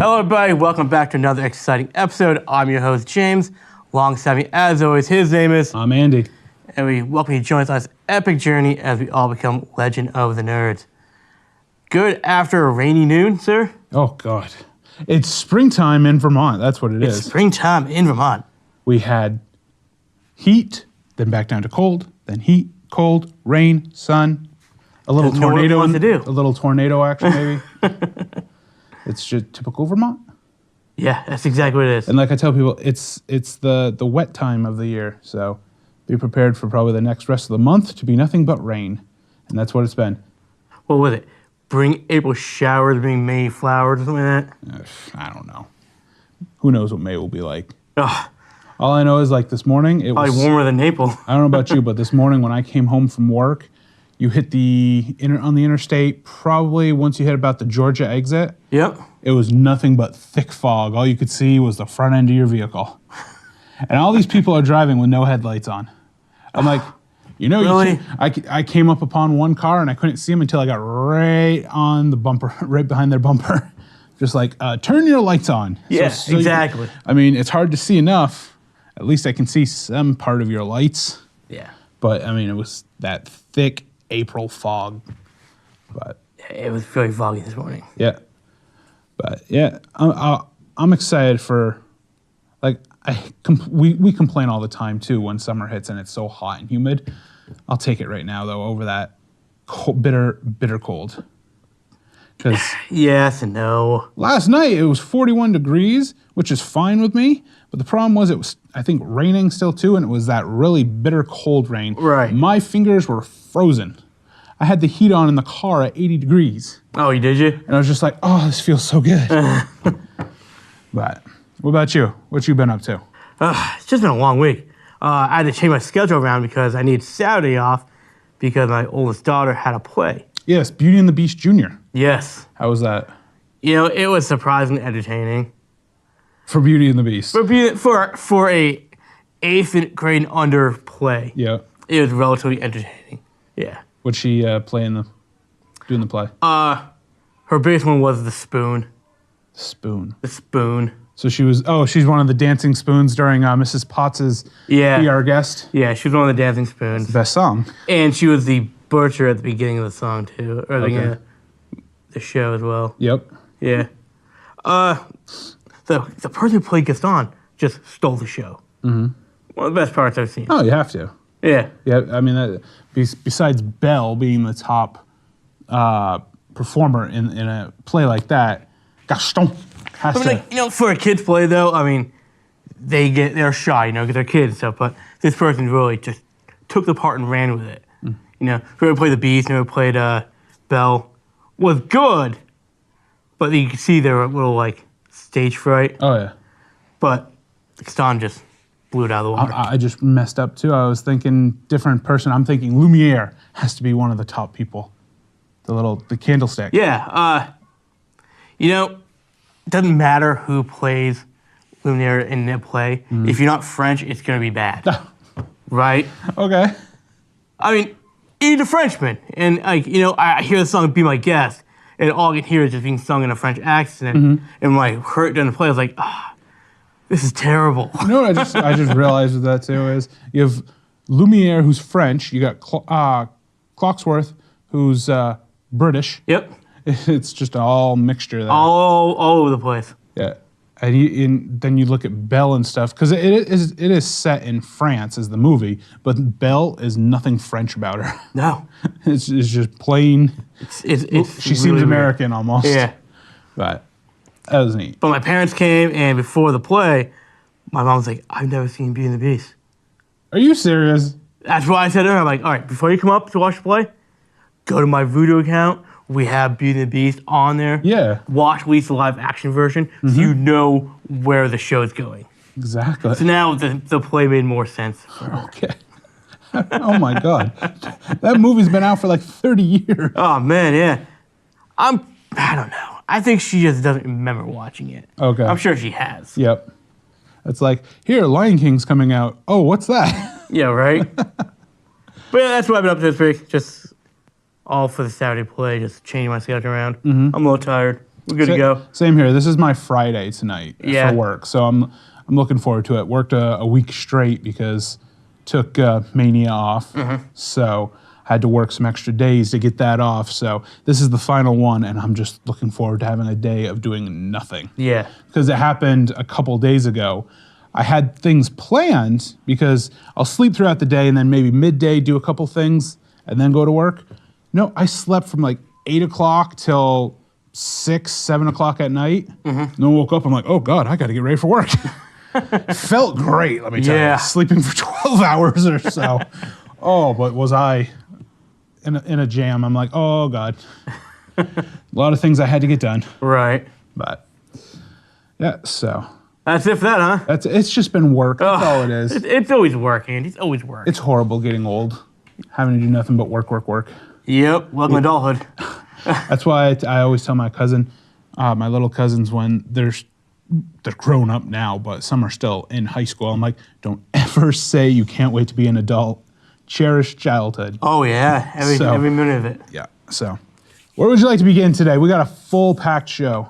Hello, everybody. Welcome back to another exciting episode. I'm your host, James. Alongside me, as always, his name is... I'm Andy. And we welcome you to join us on this epic journey as we all become Legend of the Nerds. Good after a rainy noon, sir? Oh, God. It's springtime in Vermont. That's what It's is. springtime in Vermont. We had heat, then back down to cold, then heat, cold, rain, sun, a little Doesn't know what it tornado. wants to do. A little tornado action, maybe. It's just typical Vermont. Yeah, that's exactly what it is. And like I tell people, it's the wet time of the year, so be prepared for probably the next rest of the month to be nothing but rain. And that's what it's been. What was it? Bring April showers, bring May flowers, or something like that? I don't know. Who knows what May will be like. Ugh, All I know is like this morning, it probably was warmer than April. I don't know about you, but this morning when I came home from work, you hit on the interstate, probably once you hit about the Georgia exit, Yep. it was nothing but thick fog. All you could see was the front end of your vehicle. And all these people are driving with no headlights on. I'm like, Really? I came up upon one car and I couldn't see them until I got right on the bumper, right behind their bumper. Just like, turn your lights on. Yeah, So exactly. I mean, it's hard to see enough. At least I can see some part of your lights. Yeah. But, I mean, it was that thick April fog. But, It was very foggy this morning. yeah. But, yeah, I'm excited for, like, we complain all the time, too, when summer hits and it's so hot and humid. I'll take it right now, though, over that cold, bitter cold. Because Yes and no. last night it was 41 degrees, which is fine with me. But the problem was it was, I think, raining still, too, and it was that really bitter cold rain. Right. My fingers were frozen. I had the heat on in the car at 80 degrees. Oh, did you? And I was just like, oh, this feels so good. But what about you? What you been up to? It's just been a long week. I had to change my schedule around because I need Saturday off because my oldest daughter had a play. Yes, Beauty and the Beast Jr. Yes. How was that? You know, it was surprisingly entertaining. For Beauty and the Beast. For a 8th grade and under play, Yeah. it was relatively entertaining. Yeah. What'd she play doing the play? Her biggest one was the spoon. Spoon. The spoon. So she's one of the dancing spoons during Mrs. Potts's Yeah. PR guest. Yeah, she was one of the dancing spoons. Best song. And she was the butcher at the beginning of the song, too. Or the beginning Okay. of the show as well. Yep. Yeah. The person who played Gaston just stole the show. Mm-hmm. One of the best parts I've seen. Oh, you have to. Yeah. Yeah, I mean, besides Belle being the top performer in a play like that, Gaston has I mean, to. like, you know, for a kid's play, though, I mean, they're shy, you know, because they're kids and stuff, but this person really just took the part and ran with it. Mm. You know, whoever played the Beast, whoever played Belle, was good, but you can see their little, like, stage fright. Oh, yeah. But Gaston just blew it out of the water. I just messed up, too. I was thinking different person. I'm thinking Lumiere has to be one of the top people. The candlestick. Yeah, you know, it doesn't matter who plays Lumiere in the play. Mm. If you're not French, it's going to be bad. Right? Okay. I mean, he's a Frenchman. And, like, you know, I hear the song Be My Guest, and all I can hear is just being sung in a French accent. Mm-hmm. And when I heard it during the play, I was like, this is terrible. You know what I just realized with that, too, is you have Lumiere, who's French. You got Clocksworth, who's British. Yep. It's just all mixture there. All over the place. Yeah. And then you look at Belle and stuff, because it is set in France as the movie, but Belle is nothing French about her. No. It's just plain. She seems really American almost. Yeah. But that was neat. But my parents came, and before the play, my mom was like, I've never seen Beauty and the Beast. Are you serious? That's why I said to her, I'm like, all right, before you come up to watch the play, go to my Voodoo account. We have Beauty and the Beast on there. Yeah. Watch at least the live action version so you know where the show's going. Exactly. So now the play made more sense. Okay. Oh my God. That movie's been out for like 30 years. Oh man, yeah. I don't know. I think she just doesn't remember watching it. Okay. I'm sure she has. Yep. It's like, here, Lion King's coming out. Oh, what's that? Yeah, right? But yeah, that's what I've been up to this week. Just all for the Saturday play, just changing my schedule around. I'm a little tired. We're good to go. Same here. This is my Friday tonight Yeah. for work, so I'm looking forward to it. Worked a week straight because took Mania off, so had to work some extra days to get that off. So this is the final one, and I'm just looking forward to having a day of doing nothing. Yeah. Because it happened a couple days ago. I had things planned because I'll sleep throughout the day and then maybe midday do a couple things and then go to work. No, I slept from like 8 o'clock till 6, 7 o'clock at night. And then woke up, I'm like, oh God, I got to get ready for work. Felt great, let me tell you. Sleeping for 12 hours or so. Oh, but was I in a jam? I'm like, oh God. A lot of things I had to get done. Right. But yeah, so. That's it for that, huh? It's just been work. That's all it is. It's always work, Andy. It's always work. It's horrible getting old, having to do nothing but work. Yep. Welcome to adulthood. That's why I always tell my cousin, my little cousins, when they're grown up now, but some are still in high school. I'm like, don't ever say you can't wait to be an adult. Cherish childhood. Oh yeah, every minute of it. Yeah. So, where would you like to begin today? We got a full packed show.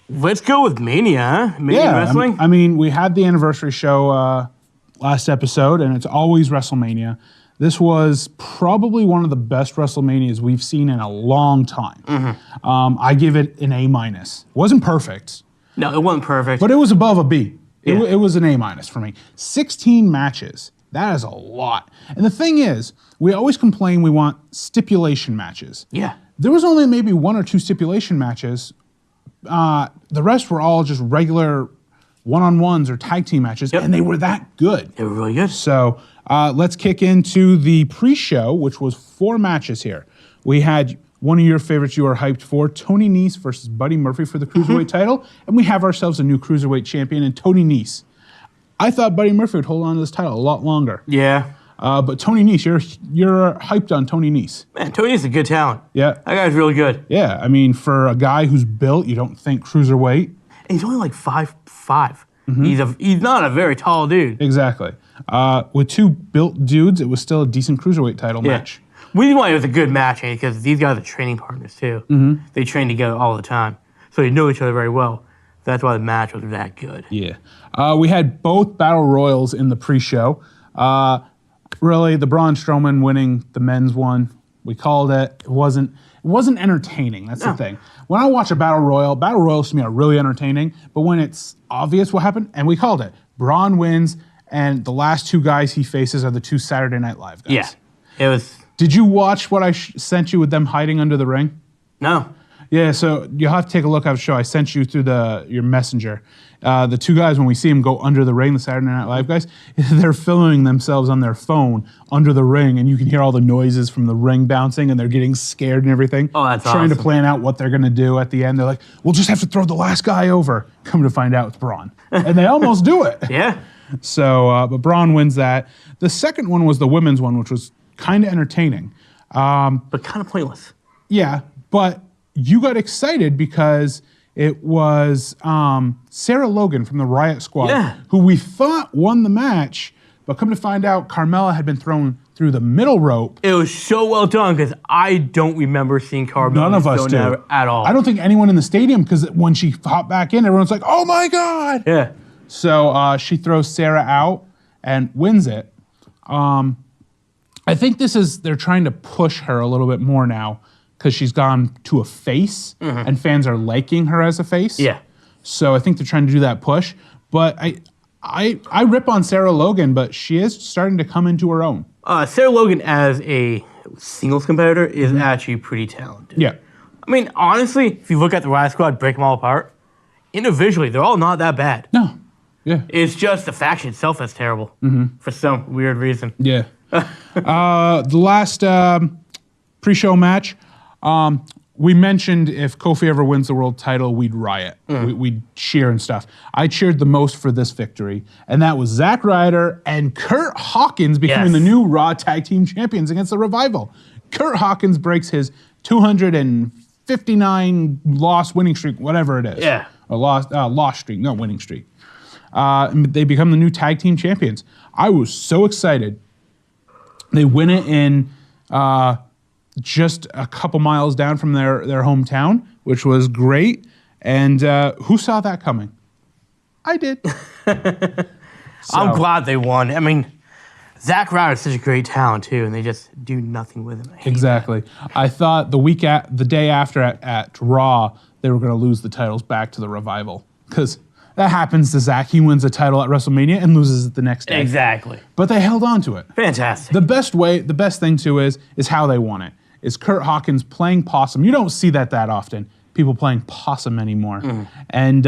Let's go with Mania, huh? Mania Wrestling? I mean, we had the anniversary show last episode, and it's always WrestleMania. This was probably one of the best WrestleManias we've seen in a long time. I give it an A-. It wasn't perfect. No, it wasn't perfect. But it was above a B. Yeah. It was an A- for me. 16 matches. That is a lot. And the thing is, we always complain we want stipulation matches. Yeah. There was only maybe 1 or 2 stipulation matches. The rest were all just regular one-on-ones or tag team matches, and they were that good. They were really good. So let's kick into the pre-show, which was 4 matches here. We had one of your favorites you were hyped for, Tony Nese versus Buddy Murphy for the Cruiserweight title, and we have ourselves a new Cruiserweight champion in Tony Nese. I thought Buddy Murphy would hold on to this title a lot longer. Yeah. But Tony Nese, you're hyped on Tony Nese. Man, Tony Nese is a good talent. Yeah. That guy's really good. Yeah, I mean, for a guy who's built, you don't think Cruiserweight. And he's only like 5'5". He's not a very tall dude. Exactly. With 2 built dudes, it was still a decent Cruiserweight title match. Reason why it was a good match, because these guys are training partners too. They train together all the time. So they know each other very well. That's why the match was that good. Yeah. We had both Battle Royals in the pre-show. Really, the Braun Strowman winning the men's one, we called it. It wasn't entertaining. That's the thing. When I watch a Battle Royals to me are really entertaining, but when it's obvious what happened, and we called it, Braun wins, and the last 2 guys he faces are the 2 Saturday Night Live guys. Yeah. It was... Did you watch what I sent you with them hiding under the ring? No. Yeah, so you'll have to take a look at the show. I sent you through your messenger. The 2 guys, when we see them go under the ring, the Saturday Night Live guys, they're filming themselves on their phone under the ring, and you can hear all the noises from the ring bouncing, and they're getting scared and everything. Oh, that's Trying to awesome. plan out what they're going to do at the end. They're like, we'll just have to throw the last guy over. Come to find out it's Braun. And they almost do it. Yeah. So, but Braun wins that. The second one was the women's one, which was kind of entertaining. But kind of pointless. Yeah, but you got excited because it was Sarah Logan from the Riot Squad, who we thought won the match, but come to find out, Carmella had been thrown through the middle rope. It was so well done because I don't remember seeing Carmella. None of us do at all. I don't think anyone in the stadium, because when she hopped back in, everyone's like, "Oh my God!" Yeah. So she throws Sarah out and wins it. I think they're trying to push her a little bit more now because she's gone to a face and fans are liking her as a face. Yeah. So I think they're trying to do that push. But I rip on Sarah Logan, but she is starting to come into her own. Sarah Logan as a singles competitor is actually pretty talented. Yeah. I mean, honestly, if you look at the Riot Squad, break them all apart, individually, they're all not that bad. No. Yeah. It's just the faction itself that's terrible for some weird reason. Yeah. The last pre-show match, we mentioned if Kofi ever wins the world title, we'd riot. We'd cheer and stuff. I cheered the most for this victory, and that was Zack Ryder and Kurt Hawkins becoming the new Raw Tag Team Champions against the Revival. Kurt Hawkins breaks his 259 loss winning streak, whatever it is. Yeah. A loss streak, no winning streak. They become the new tag team champions. I was so excited. They win it in just a couple miles down from their hometown. which was great. And who saw that coming? I did. I'm glad they won. I mean, Zack Ryder is such a great talent too, and they just do nothing with him. Exactly. I thought the day after at Raw, they were going to lose the titles back to the Revival, because that happens to Zack. He wins a title at WrestleMania and loses it the next day. Exactly. But they held on to it. Fantastic. The best thing too is how they won it. Is Kurt Hawkins playing possum. You don't see that often. People playing possum anymore. And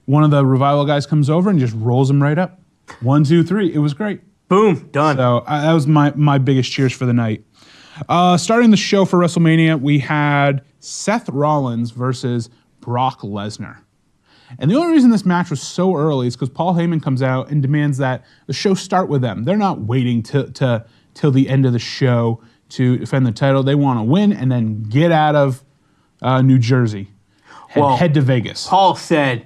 one of the Revival guys comes over and just rolls him right up. 1, 2, 3. It was great. Boom. Done. So that was my biggest cheers for the night. Starting the show for WrestleMania, we had Seth Rollins versus Brock Lesnar. And the only reason this match was so early is because Paul Heyman comes out and demands that the show start with them. They're not waiting till the end of the show to defend the title. They want to win and then get out of New Jersey and head to Vegas. Paul said,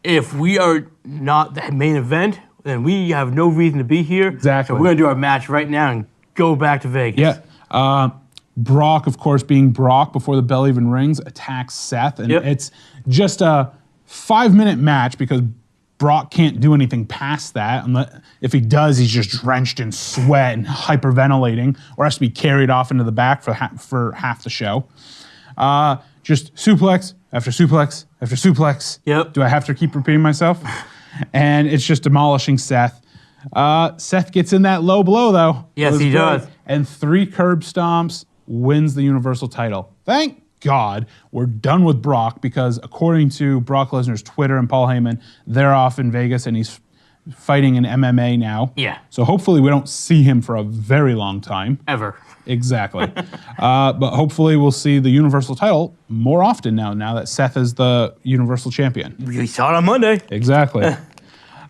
if we are not the main event, then we have no reason to be here. Exactly. So we're going to do our match right now and go back to Vegas. Yeah. Brock, of course, being Brock before the bell even rings, attacks Seth. And it's just a 5-minute match because Brock can't do anything past that. If he does, he's just drenched in sweat and hyperventilating, or has to be carried off into the back for half the show. Just suplex after suplex after suplex. Yep. Do I have to keep repeating myself? And it's just demolishing Seth. Seth gets in that low blow, though. Yes, he does. And 3 curb stomps, wins the Universal title. Thank God we're done with Brock, because according to Brock Lesnar's Twitter and Paul Heyman, they're off in Vegas and he's fighting in MMA now. Yeah. So hopefully we don't see him for a very long time. Ever. Exactly. But hopefully we'll see the Universal title more often now that Seth is the Universal Champion. We saw it on Monday. Exactly.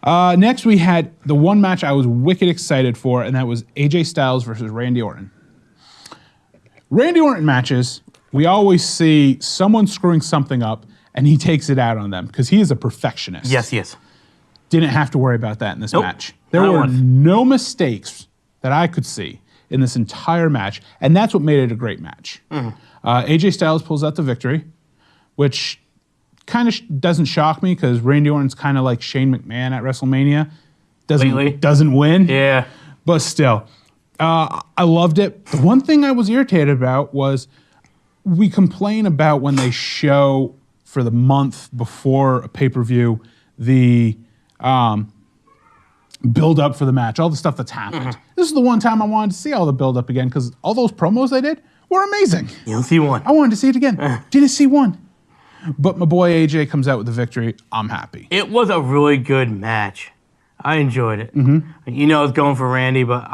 Next, we had the one match I was wicked excited for, and that was AJ Styles versus Randy Orton. Randy Orton matches, we always see someone screwing something up, and he takes it out on them, because he is a perfectionist. Yes, yes. Didn't have to worry about that in this match. There Not were once. no mistakes that I could see in this entire match, and that's what made it a great match. AJ Styles pulls out the victory, which kind of doesn't shock me, because Randy Orton's kind of like Shane McMahon at WrestleMania. Doesn't win. Yeah. But still, I loved it. The one thing I was irritated about was we complain about when they show for the month before a pay-per-view the build-up for the match, all the stuff that's happened. This is the one time I wanted to see all the build-up again, because all those promos they did were amazing. You don't see one. I wanted to see it again. Didn't see one. But my boy AJ comes out with the victory. I'm happy. It was a really good match. I enjoyed it. You know, I was going for Randy, but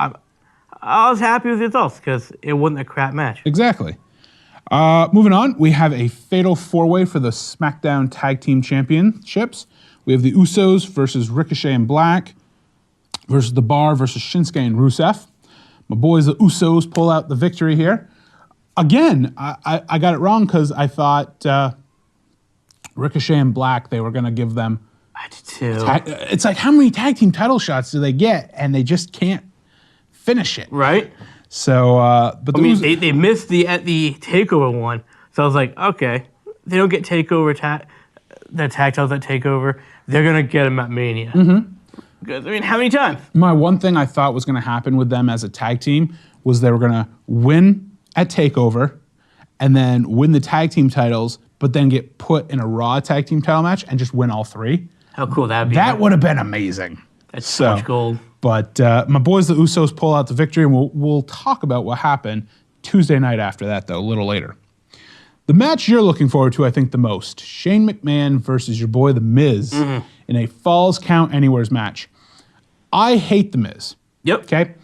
I was happy with the results because it wasn't a crap match. Exactly. Moving on, we have a fatal 4-way for the SmackDown Tag Team Championships. We have the Usos versus Ricochet and Black versus The Bar versus Shinsuke and Rusev. My boys, the Usos, pull out the victory here. Again, I got it wrong because I thought Ricochet and Black, they were going to give them... I did too. It's like, how many tag team title shots do they get? And they just can't finish it. Right? So, but I mean, they missed the TakeOver one. So I was like, okay, they don't get TakeOver, the tag titles at TakeOver. They're going to get them at Mania. Because, I mean, how many times? My one thing I thought was going to happen with them as a tag team was they were going to win at TakeOver and then win the tag team titles, but then get put in a Raw tag team title match and just win all 3. How cool that'd be. That would have been amazing. That's so much gold. But my boys, the Usos, pull out the victory, and we'll talk about what happened Tuesday night after that, though, a little later. The match you're looking forward to, I think, the most, Shane McMahon versus your boy, The Miz, in a Falls Count Anywheres match. I hate The Miz. Yep. Okay?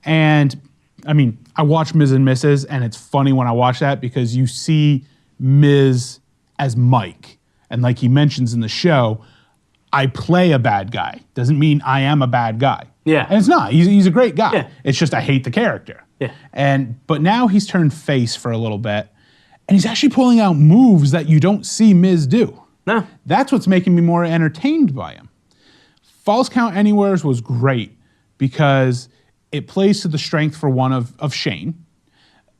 And, I mean, I watch Miz and Mrs., and it's funny when I watch that because you see Miz as Mike. And like he mentions in the show, I play a bad guy. Doesn't mean I am a bad guy. Yeah. And it's not. He's a great guy. Yeah. It's just I hate the character. Yeah. But now he's turned face for a little bit, and he's actually pulling out moves that you don't see Miz do. No. That's what's making me more entertained by him. Falls Count Anywheres was great because it plays to the strength for one of Shane.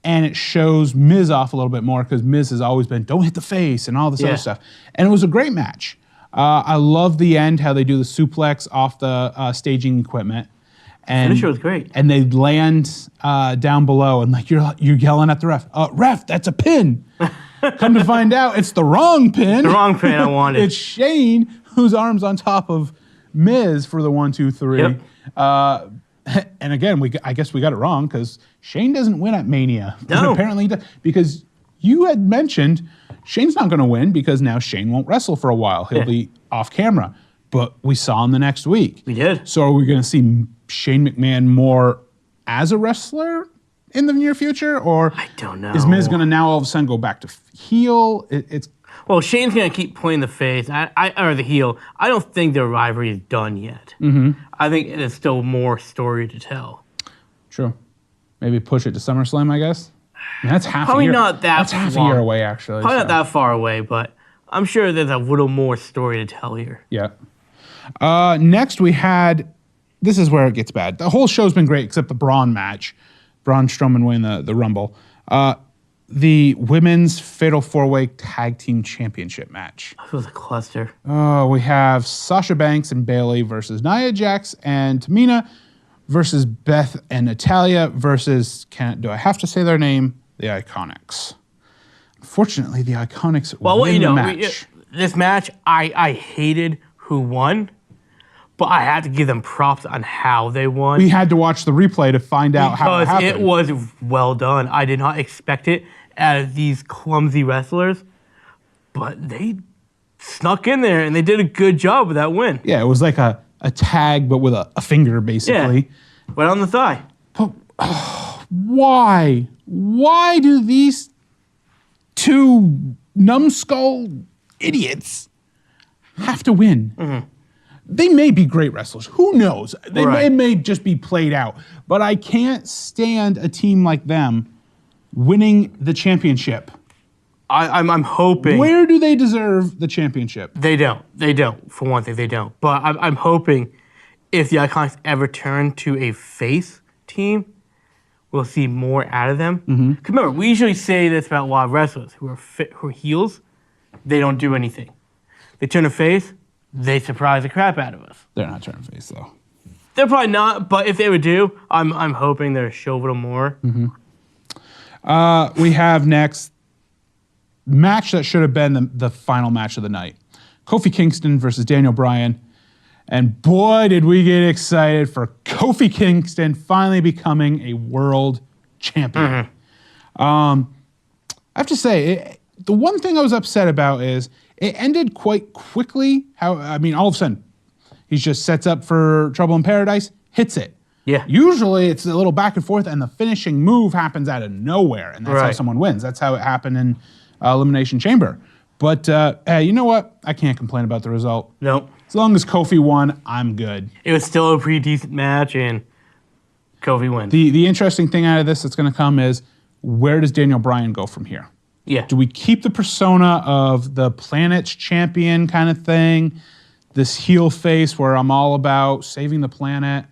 and it shows Miz off a little bit more because Miz has always been, don't hit the face and all this other stuff. And it was a great match. I love the end, how they do the suplex off the staging equipment. And finisher was great. And they land down below, and like you're yelling at the ref, ref, that's a pin. Come to find out, it's the wrong pin. The wrong pin I wanted. It's Shane, whose arm's on top of Miz for the 1, 2, 3. Yep. And again, I guess we got it wrong because Shane doesn't win at Mania. No. But apparently he does, because you had mentioned Shane's not going to win because now Shane won't wrestle for a while. He'll be off camera. But we saw him the next week. We did. So are we going to see Shane McMahon more as a wrestler in the near future? Or I don't know. Is Miz going to now all of a sudden go back to heel? Well, Shane's going to keep playing the face or the heel. I don't think their rivalry is done yet. I think there's still more story to tell. True. Maybe push it to SummerSlam, I guess. I mean, that's half Probably a year. not that That's half long. a year away, actually. Probably not that far away, but I'm sure there's a little more story to tell here. Yeah. Next, we had, this is where it gets bad. The whole show's been great except the Braun match. Braun Strowman winning the Rumble. The women's Fatal 4-Way Tag Team Championship match. This was a cluster. We have Sasha Banks and Bayley versus Nia Jax and Tamina versus Beth and Natalya versus, do I have to say their name? The Iconics. Unfortunately, the Iconics win the match. This match, I hated who won, but I had to give them props on how they won. We had to watch the replay to find out how it happened. Because it was well done. I did not expect it out of these clumsy wrestlers, but they snuck in there and they did a good job with that win. Yeah, it was like a tag, but with a finger, basically. Yeah, right on the thigh. But why? Why do these two numbskull idiots have to win? They may be great wrestlers. Who knows? They may just be played out. But I can't stand a team like them winning the championship. I'm hoping. Where do they deserve the championship? They don't. They don't. For one thing, they don't. But I'm hoping if the Iconics ever turn to a face team, we'll see more out of them. Because remember, we usually say this about a lot of wrestlers who are heels. They don't do anything. They turn a face. They surprise the crap out of us. They're not turning face, though. They're probably not, but if they would do, I'm hoping they'll show a little more. We have next match that should have been the final match of the night. Kofi Kingston versus Daniel Bryan. And boy, did we get excited for Kofi Kingston finally becoming a world champion. I have to say, the one thing I was upset about is it ended quite quickly. All of a sudden, he just sets up for Trouble in Paradise, hits it. Yeah. Usually, it's a little back and forth, and the finishing move happens out of nowhere, and that's how someone wins. That's how it happened in Elimination Chamber. But hey, you know what? I can't complain about the result. Nope. As long as Kofi won, I'm good. It was still a pretty decent match, and Kofi wins. The interesting thing out of this that's going to come is, where does Daniel Bryan go from here? Yeah. Do we keep the persona of the planet's champion kind of thing, this heel face where I'm all about saving the planet,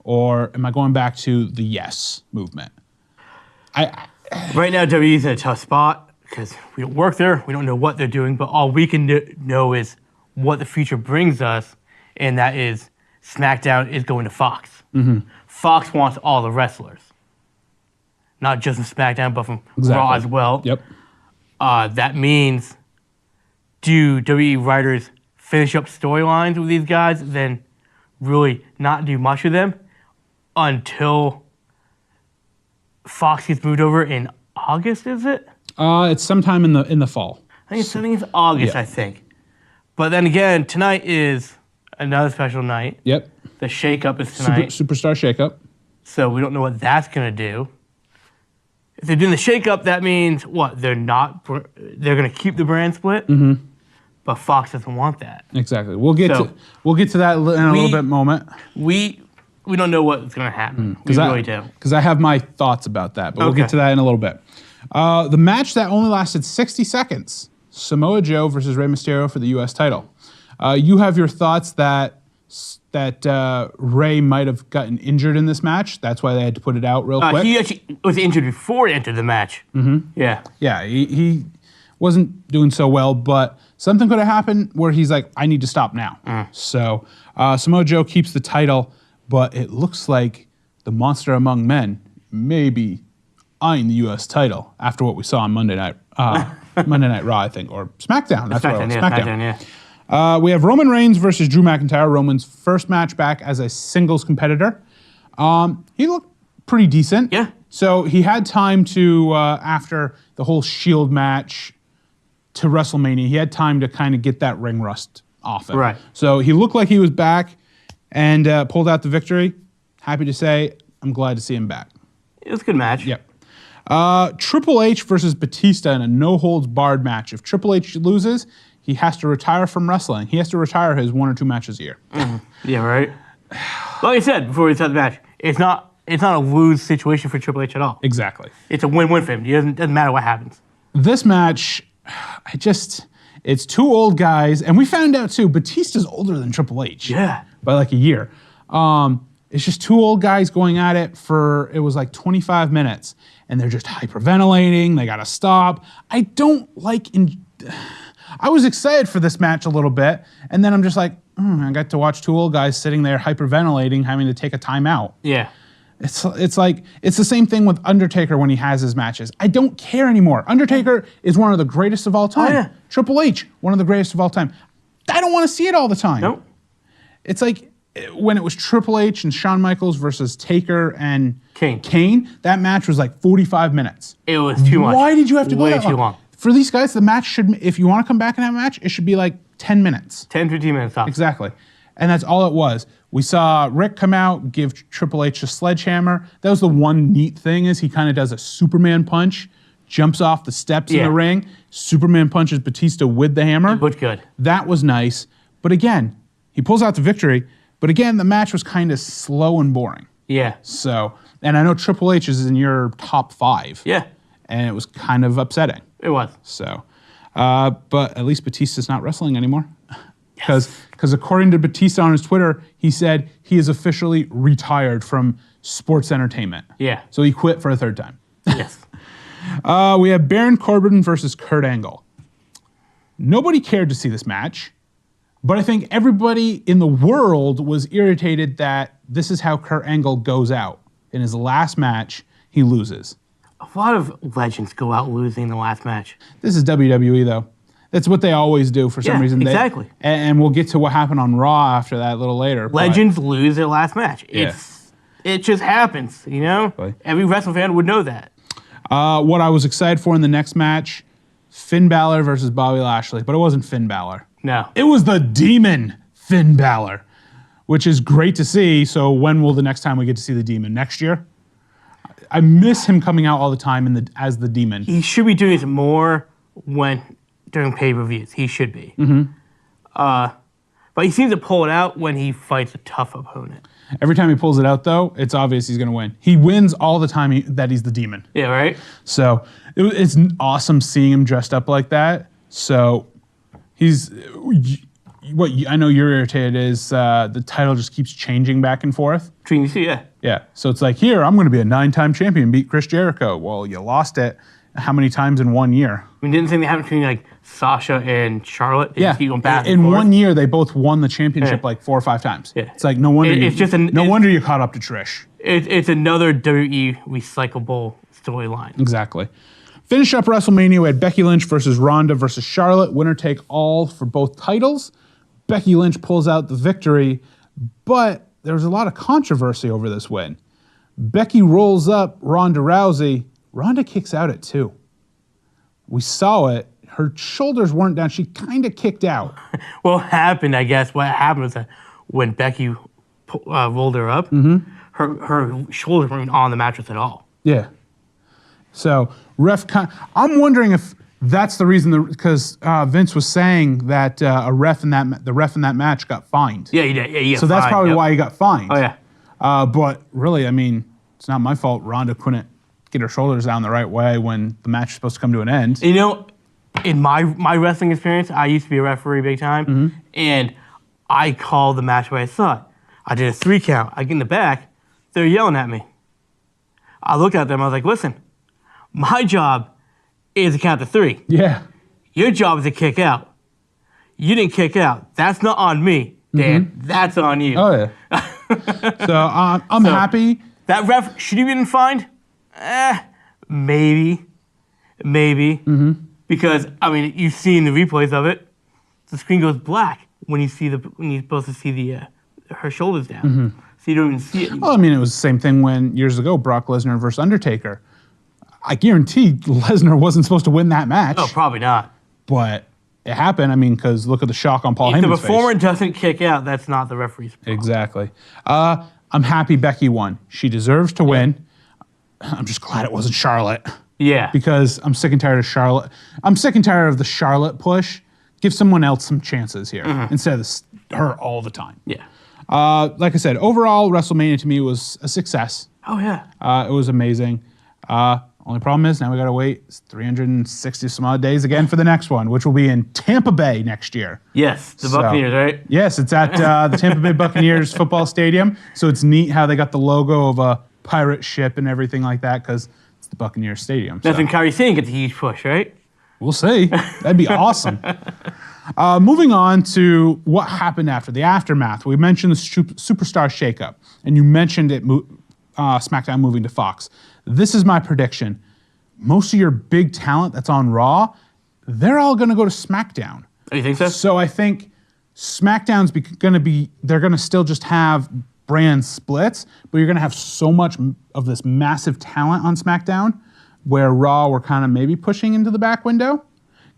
or am I going back to the yes movement? Right now, WWE's in a tough spot because we don't work there. We don't know what they're doing, but all we can know is what the future brings us, and that is SmackDown is going to Fox. Fox wants all the wrestlers, not just from SmackDown, but from Raw as well. Yep. That means, do WWE writers finish up storylines with these guys, then really not do much with them until Fox gets moved over in August, is it? It's sometime in the fall. I think it's August, Yeah. I think. But then again, tonight is another special night. Yep. The shakeup is tonight. Superstar shakeup. So we don't know what that's going to do. If they're doing the shakeup, that means what? They're going to keep the brand split, but Fox doesn't want that. Exactly. We'll get to that in a little bit moment. We don't know what's going to happen. We really do. Because I have my thoughts about that, but we'll get to that in a little bit. The match that only lasted 60 seconds, Samoa Joe versus Rey Mysterio for the U.S. title. You have your thoughts that Ray might have gotten injured in this match. That's why they had to put it out real quick. He actually was injured before he entered the match. Yeah. Yeah, he wasn't doing so well, but something could have happened where he's like, I need to stop now. So Samoa Joe keeps the title, but it looks like the Monster Among Men may be eyeing the U.S. title after what we saw on Monday Night Raw, I think, or SmackDown. That's what it was. SmackDown. We have Roman Reigns versus Drew McIntyre. Roman's first match back as a singles competitor. He looked pretty decent. Yeah. So he had time to, after the whole Shield match to WrestleMania, he had time to kind of get that ring rust off him. Right. So he looked like he was back and pulled out the victory. Happy to say, I'm glad to see him back. It was a good match. Yep. Triple H versus Batista in a no-holds-barred match. If Triple H loses, he has to retire from wrestling. He has to retire his 1 or 2 matches a year. Yeah, right. Like I said before we started the match, it's not a lose situation for Triple H at all. Exactly. It's a win-win for him. It doesn't matter what happens. This match, it's 2 old guys, and we found out too, Batista's older than Triple H. Yeah. By like a year. It's just 2 old guys going at it for, it was like 25 minutes, and they're just hyperventilating, they gotta stop. I was excited for this match a little bit, and then I'm just like, I got to watch 2 old guys sitting there hyperventilating, having to take a timeout. Yeah. It's like, it's the same thing with Undertaker when he has his matches. I don't care anymore. Undertaker is one of the greatest of all time. Oh, yeah. Triple H, one of the greatest of all time. I don't want to see it all the time. Nope. It's like when it was Triple H and Shawn Michaels versus Taker and Kane, that match was like 45 minutes. It was too much. Why did you have to go Way that too long. For these guys, the match should, if you want to come back in that match, it should be like 10 minutes. 10, 15 minutes tops. Exactly. And that's all it was. We saw Rick come out, give Triple H a sledgehammer. That was the one neat thing is he kind of does a Superman punch, jumps off the steps in the ring. Superman punches Batista with the hammer. It looked good. That was nice. But again, he pulls out the victory. But again, the match was kind of slow and boring. Yeah. So, and I know Triple H is in your top 5. Yeah. And it was kind of upsetting. It was. So, but at least Batista's not wrestling anymore. Because according to Batista on his Twitter, he said he is officially retired from sports entertainment. Yeah. So he quit for a 3rd time. Yes. We have Baron Corbin versus Kurt Angle. Nobody cared to see this match, but I think everybody in the world was irritated that this is how Kurt Angle goes out. In his last match, he loses. A lot of legends go out losing the last match. This is WWE, though. That's what they always do for some reason. Exactly. And we'll get to what happened on Raw after that a little later. Legends lose their last match. Yeah. It just happens, you know? Right. Every wrestling fan would know that. What I was excited for in the next match, Finn Balor versus Bobby Lashley. But it wasn't Finn Balor. No. It was the Demon Finn Balor, which is great to see. So when will the next time we get to see the Demon? Next year? I miss him coming out all the time as the Demon. He should be doing this more during pay-per-views. He should be. But he seems to pull it out when he fights a tough opponent. Every time he pulls it out, though, it's obvious he's going to win. He wins all the time that he's the Demon. Yeah, right? So it's awesome seeing him dressed up like that. So what I know you're irritated is the title just keeps changing back and forth. Between the two, yeah. Yeah. So it's like, here, I'm going to be a 9-time champion, beat Chris Jericho. Well, you lost it how many times in 1 year? I mean, didn't think they happened between like Sasha and Charlotte? They just keep going back and in forth. 1 year, they both won the championship like 4 or 5 times. Yeah. It's like, no wonder no wonder you caught up to Trish. It's another WWE recyclable storyline. Exactly. Finish up WrestleMania, we had Becky Lynch versus Ronda versus Charlotte. Winner take all for both titles. Becky Lynch pulls out the victory, but there was a lot of controversy over this win. Becky rolls up Ronda Rousey. Ronda kicks out at 2. We saw it. Her shoulders weren't down. She kind of kicked out. What happened was that when Becky rolled her up, her shoulders weren't on the mattress at all. Yeah. So I'm wondering if that's the reason, because Vince was saying that the ref in that match got fined. Yeah, he did. Yeah, so that's probably why he got fined. Oh yeah. But really, I mean, it's not my fault. Ronda couldn't get her shoulders down the right way when the match is supposed to come to an end. You know, in my wrestling experience, I used to be a referee big time, and I called the match the way I saw it. I did a 3 count. I get in the back. They're yelling at me. I looked at them. I was like, listen, my job is to count to 3. Yeah. Your job is to kick out. You didn't kick out. That's not on me, Dan. That's on you. Oh, yeah. So I'm happy. That ref, should he have been fined? Maybe. Because, I mean, you've seen the replays of it. The screen goes black when you're supposed to see her shoulders down. So you don't even see it anymore. Well, I mean, it was the same thing when years ago, Brock Lesnar versus Undertaker. I guarantee Lesnar wasn't supposed to win that match. Oh, probably not. But it happened. I mean, because look at the shock on Paul Heyman's face. If the performer doesn't kick out, that's not the referee's problem. Exactly. I'm happy Becky won. She deserves to win. I'm just glad it wasn't Charlotte. Yeah. Because I'm sick and tired of Charlotte. I'm sick and tired of the Charlotte push. Give someone else some chances here instead of her all the time. Yeah. Like I said, overall, WrestleMania to me was a success. Oh, yeah. It was amazing. Only problem is now we got to wait 360 some odd days again for the next one, which will be in Tampa Bay next year. Yes, the Buccaneers, right? Yes, it's at the Tampa Bay Buccaneers football stadium. So it's neat how they got the logo of a pirate ship and everything like that because it's the Buccaneers Stadium. That's when Kyrie Sane gets a huge push, right? We'll see. That'd be awesome. Moving on to what happened after the aftermath. We mentioned the superstar shakeup, and you mentioned it. SmackDown moving to Fox. This is my prediction. Most of your big talent that's on Raw, they're all going to go to SmackDown. Oh, you think so? So I think SmackDown's they're going to still just have brand splits, but you're going to have so much of this massive talent on SmackDown where Raw we're kind of maybe pushing into the back window.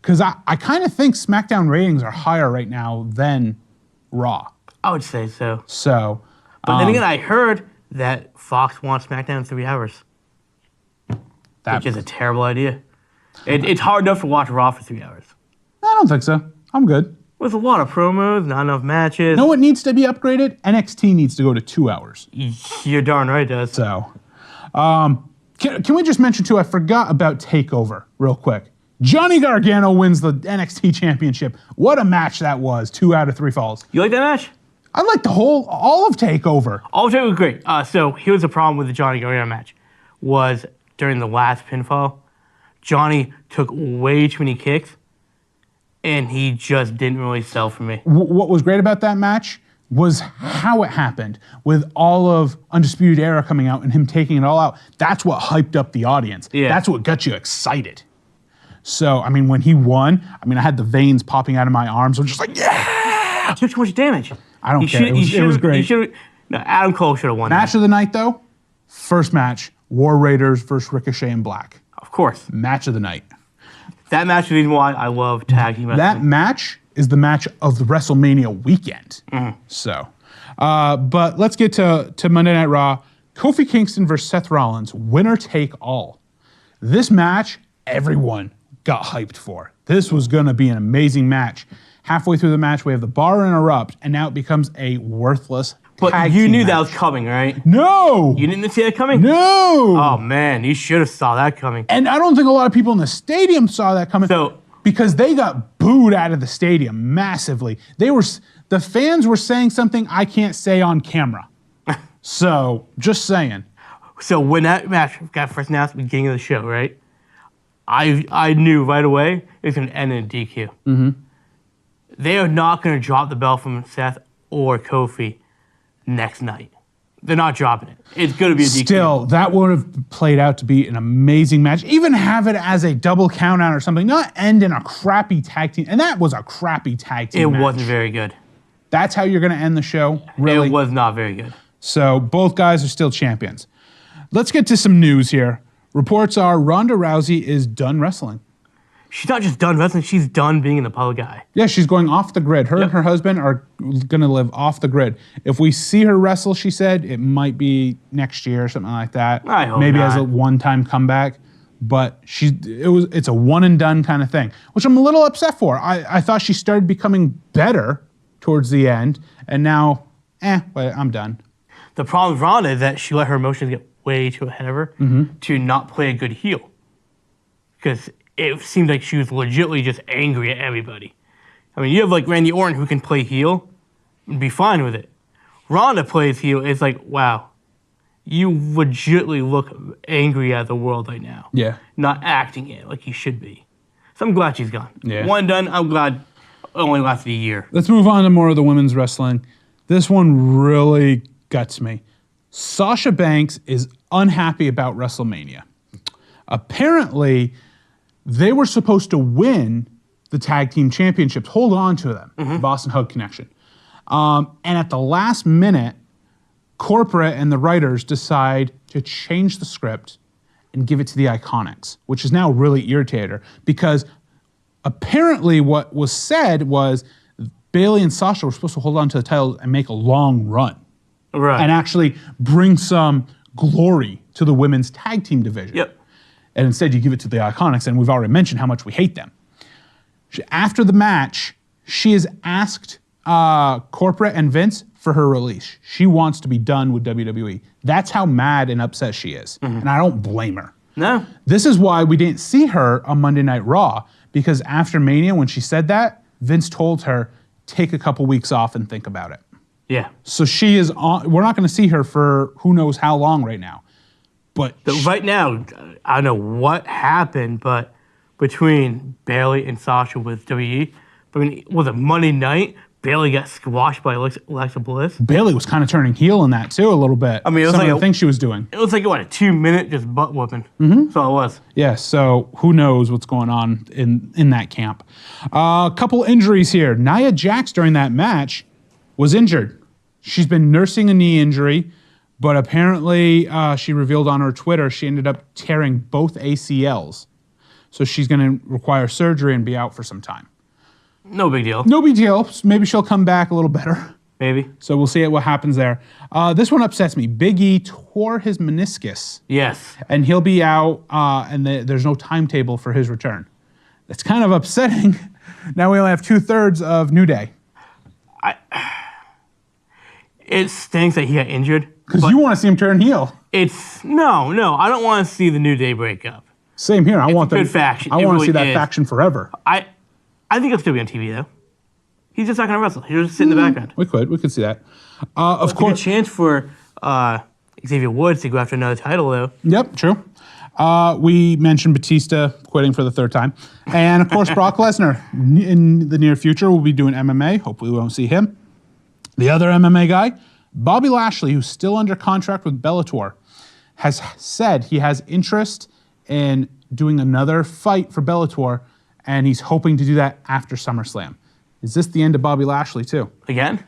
Because I kind of think SmackDown ratings are higher right now than Raw. I would say so. But then again, I heard that Fox wants SmackDown in 3 hours. Which is a terrible idea. It's hard enough to watch Raw for 3 hours. I don't think so. I'm good. With a lot of promos, not enough matches. You know what needs to be upgraded? NXT needs to go to 2 hours. You're darn right it does. So, can we just mention too, I forgot about TakeOver real quick. Johnny Gargano wins the NXT Championship. What a match that was. 2 out of 3 falls. You like that match? I like all of TakeOver. All of it was great. So here's the problem with the Johnny Gargano match. Was during the last pinfall, Johnny took way too many kicks, and he just didn't really sell for me. What was great about that match was how it happened, with all of Undisputed Era coming out and him taking it all out. That's what hyped up the audience. Yeah. That's what got you excited. So, I mean, when he won, I had the veins popping out of my arms. I'm just like, yeah! He took too much damage. I don't care. It was great. Adam Cole should have won. Match of the night, though, first match, War Raiders versus Ricochet and Black. Of course. Match of the night. That match is the reason why I love tag team wrestling. That match is the match of the WrestleMania weekend. So, but let's get to Monday Night Raw. Kofi Kingston versus Seth Rollins, winner take all. This match, everyone got hyped for. This was going to be an amazing match. Halfway through the match, we have the bar interrupt, and now it becomes a worthless But you knew that was coming, right? No! You didn't see that coming? No! Oh, man, you should have saw that coming. And I don't think a lot of people in the stadium saw that coming because they got booed out of the stadium massively. The fans were saying something I can't say on camera. So, just saying. So when that match got first announced at the beginning of the show, right? I knew right away it was going to end in a DQ. They are not going to drop the belt from Seth or Kofi next night. They're not dropping it. It's going to be a DQ. Still, that would have played out to be an amazing match. Even have it as a double count out or something, not end in a crappy tag team. And that was a crappy tag team match. It wasn't very good. That's how you're going to end the show? Really? It was not very good. So both guys are still champions. Let's get to some news here. Reports are Ronda Rousey is done wrestling. She's not just done wrestling, she's done being in the public eye. Yeah, she's going off the grid. Her and her husband are going to live off the grid. If we see her wrestle, she said, it might be next year or something like that. I hope Maybe not. as a one-time comeback. But it's a one-and-done kind of thing, which I'm a little upset for. I thought she started becoming better towards the end, and now, but I'm done. The problem with Ronda is that she let her emotions get way too ahead of her to not play a good heel. Because it seemed like she was legitimately just angry at everybody. I mean, you have like Randy Orton who can play heel, and be fine with it. Ronda plays heel. It's like, wow, you legitimately look angry at the world right now. Yeah. Not acting it like you should be. So I'm glad she's gone. Yeah. One done. I'm glad it only lasted a year. Let's move on to more of the women's wrestling. This one really guts me. Sasha Banks is unhappy about WrestleMania. Apparently, they were supposed to win the tag team championships, hold on to them, Boston Hug Connection. And at the last minute, corporate and the writers decide to change the script and give it to the Iconics, which is now really irritated her because apparently what was said was Bayley and Sasha were supposed to hold on to the titles and make a long run. Right. And actually bring some glory to the women's tag team division. Yep. And instead you give it to the Iconics, and we've already mentioned how much we hate them. After the match, she has asked corporate and Vince for her release. She wants to be done with WWE. That's how mad and upset she is. And I don't blame her. No. This is why we didn't see her on Monday Night Raw, because after Mania, when she said that, Vince told her, take a couple weeks off and think about it. Yeah. So she is on, we're not going to see her for who knows how long right now. But Right now, I don't know what happened, but between Bayley and Sasha with WWE, I mean, was it Monday night? Bayley got squashed by Alexa Bliss. Bayley was kind of turning heel in that too a little bit. I mean, it was some like of the things she was doing. It was like, what, a 2-minute just butt whooping. That's all it was. Yeah, so who knows what's going on in that camp. A couple injuries here. Nia Jax during that match was injured. She's been nursing a knee injury, but apparently she revealed on her Twitter she ended up tearing both ACLs. So she's going to require surgery and be out for some time. No big deal. No big deal. Maybe she'll come back a little better. Maybe. So we'll see what happens there. This one upsets me. Big E tore his meniscus. Yes. And he'll be out, and there's no timetable for his return. That's kind of upsetting. Now we only have 2/3 of New Day. It stinks that he got injured. Because you want to see him turn heel. No, I don't want to see the New Day break up. Same here. I want a good faction. I It want to really see that is. faction forever. I think he'll still be on TV though. He's just not going to wrestle. He'll just sit in the background. We could see that. Of Good course. chance for Xavier Woods to go after another title though. Yep, true. We mentioned Batista quitting for the 3rd time. And of course, Brock Lesnar in the near future will be doing MMA. Hopefully we won't see him. The other MMA guy, Bobby Lashley, who's still under contract with Bellator, has said he has interest in doing another fight for Bellator, and he's hoping to do that after SummerSlam. Is this the end of Bobby Lashley too? Again?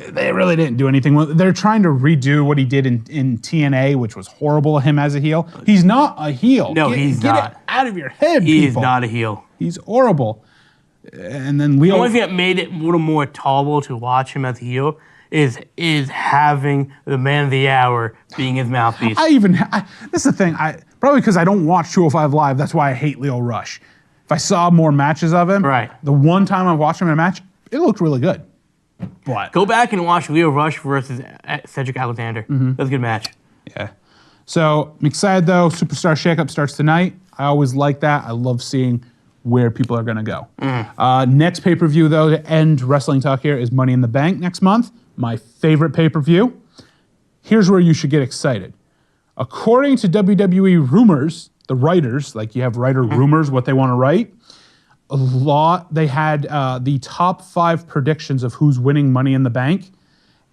They really didn't do anything. They're trying to redo what he did in TNA, which was horrible of him as a heel. He's not a heel. No, he's not. not. Get it out of your head, He people. is not a heel. He's horrible. And then The only thing that made it a little more tolerable to watch him as a heel is having the man of the hour being his mouthpiece. This is the thing. Probably because I don't watch 205 Live, that's why I hate Leo Rush. If I saw more matches of him, Right. The one time I watched him in a match, it looked really good. But Go back and watch Leo Rush versus Cedric Alexander. That was a good match. yeah. So I'm excited though. Superstar Shakeup starts tonight. I always like that. I love seeing where people are going to go. Next pay-per-view though, to end wrestling talk here, is Money in the Bank next month. My favorite pay-per-view. Here's where you should get excited. According to WWE rumors, the writers, like you have writer rumors, what they want to write, they had the top 5 predictions of who's winning Money in the Bank,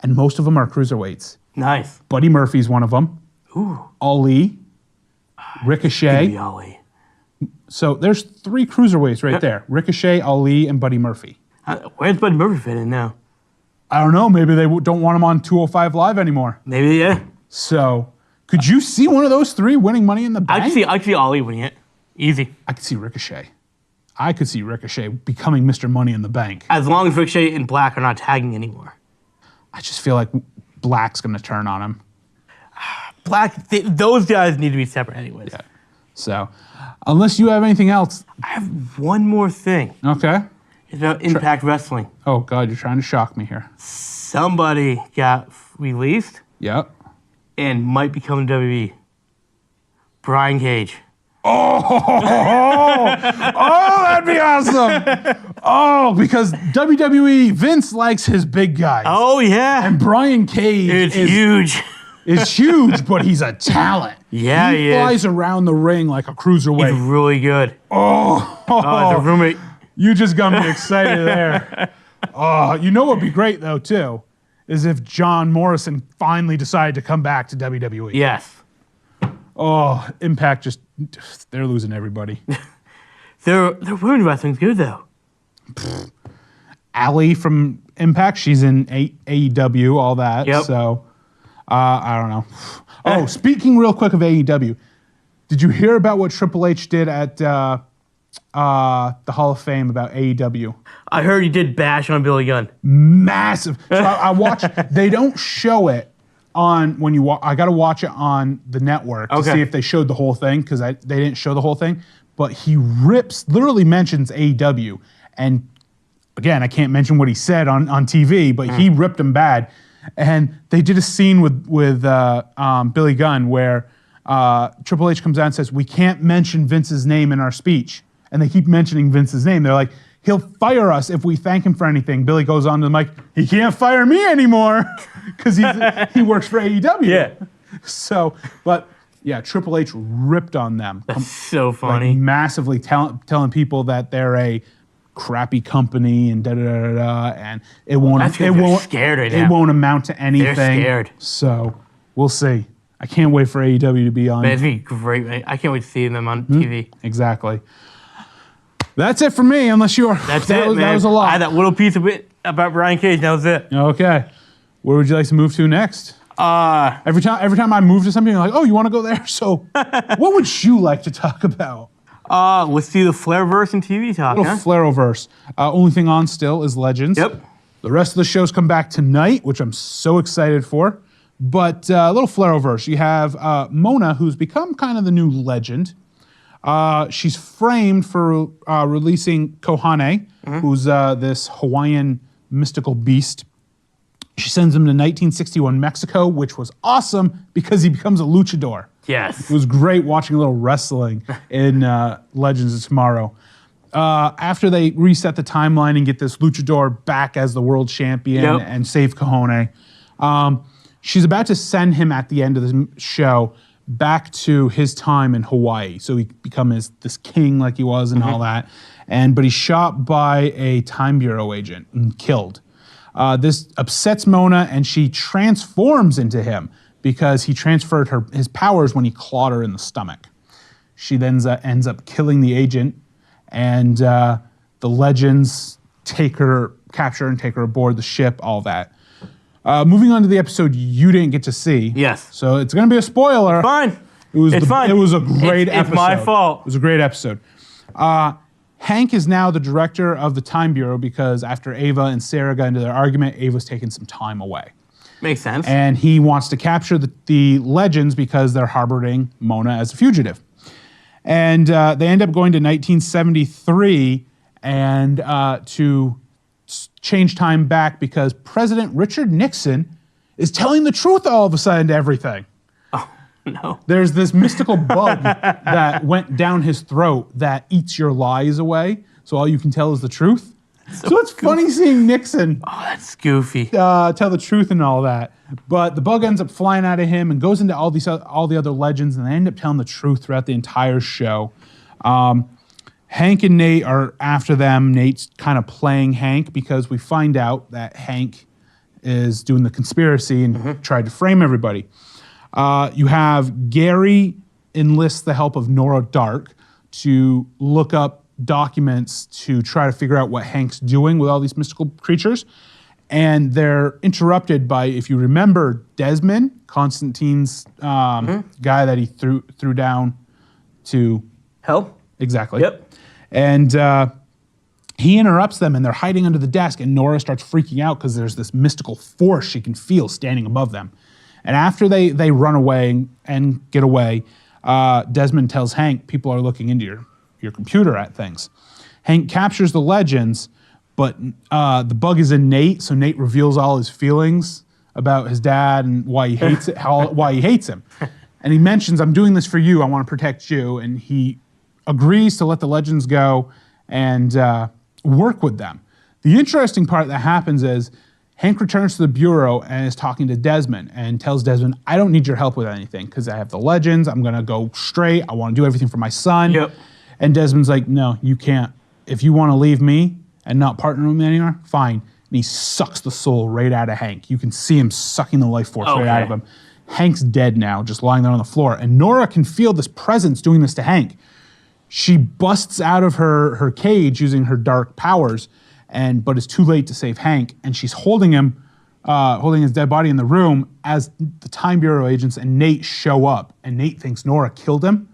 and most of them are cruiserweights. Nice. Buddy Murphy's one of them. Ooh. Ali, Ricochet. Maybe Ali. So there's 3 cruiserweights right there. Ricochet, Ali, and Buddy Murphy. Where's Buddy Murphy fit in now? I don't know. Maybe they don't want him on 205 Live anymore. Maybe, yeah. So could you see one of those 3 winning Money in the Bank? I could see Ali winning it. Easy. I could see Ricochet. I could see Ricochet becoming Mr. Money in the Bank. As long as Ricochet and Black are not tagging anymore. I just feel like Black's going to turn on him. Black, those guys need to be separate anyways. Yeah. So, unless you have anything else. I have one more thing. Okay. It's about Impact Wrestling. Oh, God, you're trying to shock me here. Somebody got released Yep. and might be coming to WWE. Brian Cage. Oh, that'd be awesome. Oh, because WWE, Vince likes his big guys. Oh, yeah. And Brian Cage It's huge. is huge, but he's a talent. Yeah, he flies is. around the ring like a cruiserweight. He's really good. Oh, The roommate. you just got me excited there. Oh, you know what'd be great though too, is if John Morrison finally decided to come back to WWE. Yes. Oh, Impact they're losing everybody. Their women's wrestling's good though. Allie from Impact, she's in AEW, all that. Yep. So, I don't know. Oh, speaking real quick of AEW, did you hear about what Triple H did at the Hall of Fame about AEW? I heard he did bash on Billy Gunn. Massive. So I watched. They don't show it on when you. I got to watch it on the network to see if they showed the whole thing because they didn't show the whole thing. But he literally mentions AEW, and again, I can't mention what he said on TV, but he ripped him bad. And they did a scene with Billy Gunn where Triple H comes out and says, "We can't mention Vince's name in our speech," and they keep mentioning Vince's name. They're like, "He'll fire us if we thank him for anything." Billy goes on to the mic, "He can't fire me anymore," because he works for AEW. Yeah. So, but yeah, Triple H ripped on them. That's so funny. Like massively telling people that they're a crappy company and and it won't scared right now. It won't amount to anything. They're scared. So we'll see. I can't wait for AEW to be on. Man, it's gonna be great. Man. I can't wait to see them on TV. Exactly. That's it for me. Unless you're. That's it, man. That was a lot. I had that little piece of it about Brian Cage. That was it. Okay. Where would you like to move to next? Every time I move to something, you're like, "Oh, you want to go there?" So, what would you like to talk about? Let's do the Flairverse and TV talk. Little Flairoverse. Only thing on still is Legends. Yep. The rest of the shows come back tonight, which I'm so excited for. But a little Flairoverse. You have Mona, who's become kind of the new legend. She's framed for releasing Kohane, who's this Hawaiian mystical beast. She sends him to 1961 Mexico, which was awesome because he becomes a luchador. Yes. It was great watching a little wrestling in Legends of Tomorrow. After they reset the timeline and get this luchador back as the world champion and save Kohane, she's about to send him at the end of the show back to his time in Hawaii. So he becomes this king like he was and all that. But he's shot by a Time Bureau agent and killed. This upsets Mona and she transforms into him because he transferred his powers when he clawed her in the stomach. She then ends up killing the agent and the Legends capture her and take her aboard the ship, all that. Moving on to the episode you didn't get to see. Yes. So it's going to be a spoiler. Fine. It's fine. It was a great episode. It's my fault. It was a great episode. Hank is now the director of the Time Bureau because after Ava and Sarah got into their argument, Ava's taken some time away. Makes sense. And he wants to capture the Legends because they're harboring Mona as a fugitive. And they end up going to 1973 and to change time back because President Richard Nixon is telling the truth all of a sudden to everything. Oh, no. There's this mystical bug that went down his throat that eats your lies away, so all you can tell is the truth. So it's funny seeing Nixon Oh, that's goofy. tell the truth and all that. But the bug ends up flying out of him and goes into all the other legends, and they end up telling the truth throughout the entire show. Hank and Nate are after them. Nate's kind of playing Hank because we find out that Hank is doing the conspiracy and tried to frame everybody. You have Gary enlists the help of Nora Dark to look up documents to try to figure out what Hank's doing with all these mystical creatures. And they're interrupted by, if you remember, Desmond, Constantine's guy that he threw down to... Hell? Exactly. Yep. And he interrupts them, and they're hiding under the desk, and Nora starts freaking out because there's this mystical force she can feel standing above them. And after they run away and get away, Desmond tells Hank, people are looking into your computer at things. Hank captures the Legends, but the bug is in Nate, so Nate reveals all his feelings about his dad and why he hates it, why he hates him. And he mentions, I'm doing this for you, I want to protect you. And he agrees to let the Legends go and work with them. The interesting part that happens is Hank returns to the Bureau and is talking to Desmond and tells Desmond, I don't need your help with anything because I have the legends. I'm going to go straight. I want to do everything for my son. Yep. And Desmond's like, no, you can't. If you want to leave me and not partner with me anymore, fine. And he sucks the soul right out of Hank. You can see him sucking the life force right out of him. Hank's dead now, just lying there on the floor. And Nora can feel this presence doing this to Hank. She busts out of her cage using her dark powers, but it's too late to save Hank. And she's holding him, holding his dead body in the room as the Time Bureau agents and Nate show up. And Nate thinks Nora killed him.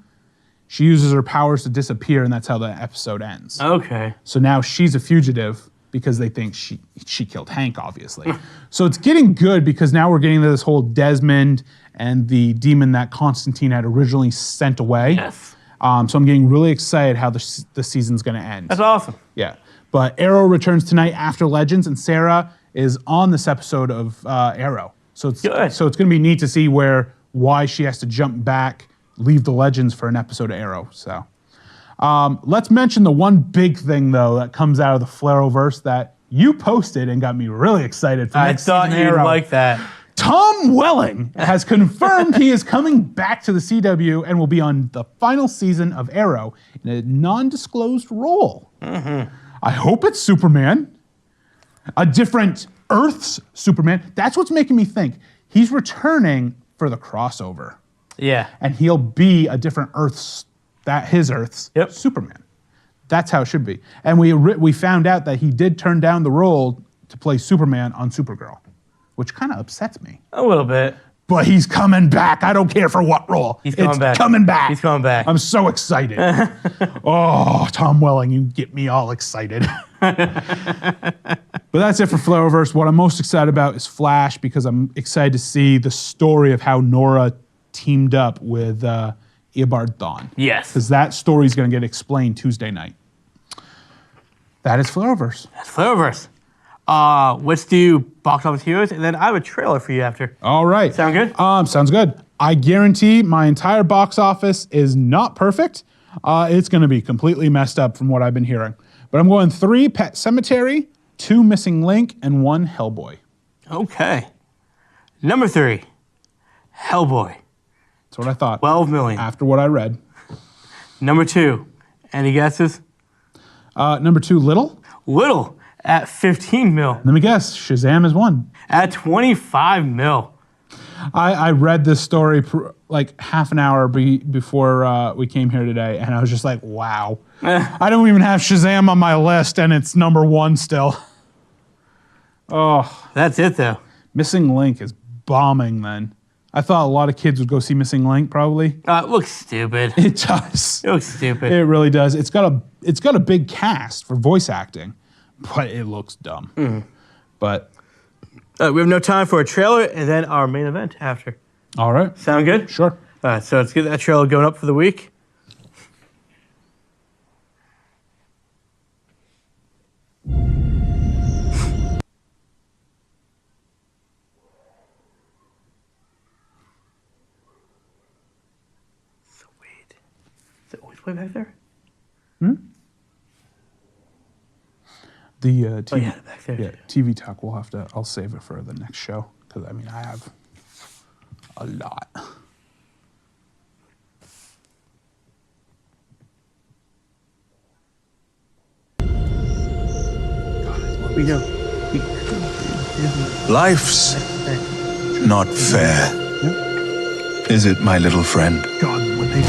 She uses her powers to disappear, and that's how the episode ends. Okay. So now she's a fugitive because they think she killed Hank, obviously. So it's getting good because now we're getting to this whole Desmond and the demon that Constantine had originally sent away. Yes. So I'm getting really excited how the season's going to end. That's awesome. Yeah. But Arrow returns tonight after Legends, and Sarah is on this episode of Arrow. So it's Good. So it's going to be neat to see why she has to jump back, leave the Legends for an episode of Arrow. So let's mention the one big thing, though, that comes out of the Flareoverse that you posted and got me really excited for next season I thought you'd Arrow. like that. Tom Welling has confirmed he is coming back to the CW and will be on the final season of Arrow in a non-disclosed role. Mm-hmm. I hope it's Superman, a different Earth's Superman. That's what's making me think he's returning for the crossover. Yeah. And he'll be a different his Earth's Superman. That's how it should be. And we found out that he did turn down the role to play Superman on Supergirl, which kind of upsets me. A little bit. But he's coming back. I don't care for what role. He's coming back. Coming back. He's coming back. I'm so excited. Oh, Tom Welling, you get me all excited. But that's it for Flareverse. What I'm most excited about is Flash because I'm excited to see the story of how Nora teamed up with Eobard Thawne. Yes. Because that story is going to get explained Tuesday night. That is Flareverse. That's Flareverse. Let's do box office heroes, and then I have a trailer for you after. All right. Sound good? Sounds good. I guarantee my entire box office is not perfect. It's going to be completely messed up from what I've been hearing. But I'm going 3 Pet Cemetery, 2 Missing Link, and 1 Hellboy. Okay. Number 3, Hellboy. That's what I thought. 12 million. After what I read. Number 2, any guesses? Number 2, Little. Little at 15 mil. Let me guess. Shazam is 1. At 25 mil. I read this story like half an hour before we came here today, and I was just like, wow. I don't even have Shazam on my list, and it's number 1 still. Oh. That's it, though. Missing Link is bombing, then. I thought a lot of kids would go see Missing Link, probably. It looks stupid. It does. It looks stupid. It really does. It's got a big cast for voice acting, but it looks dumb. Mm. But we have no time for a trailer and then our main event after. All right. Sound good? Sure. All right, so let's get that trailer going up for the week. Sweet. Is it always play back there? The TV, yeah, back there. Yeah, TV talk. I'll save it for the next show because I have a lot. We do. Life's not fair. Is it, my little friend? God, when they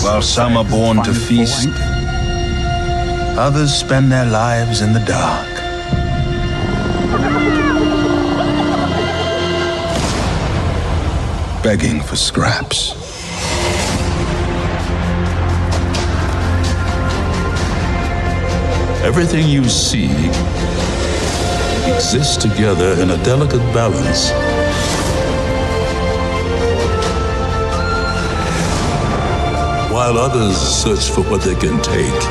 While some are born to feast, others spend their lives in the dark. Begging for scraps. Everything you see exists together in a delicate balance. While others search for what they can take,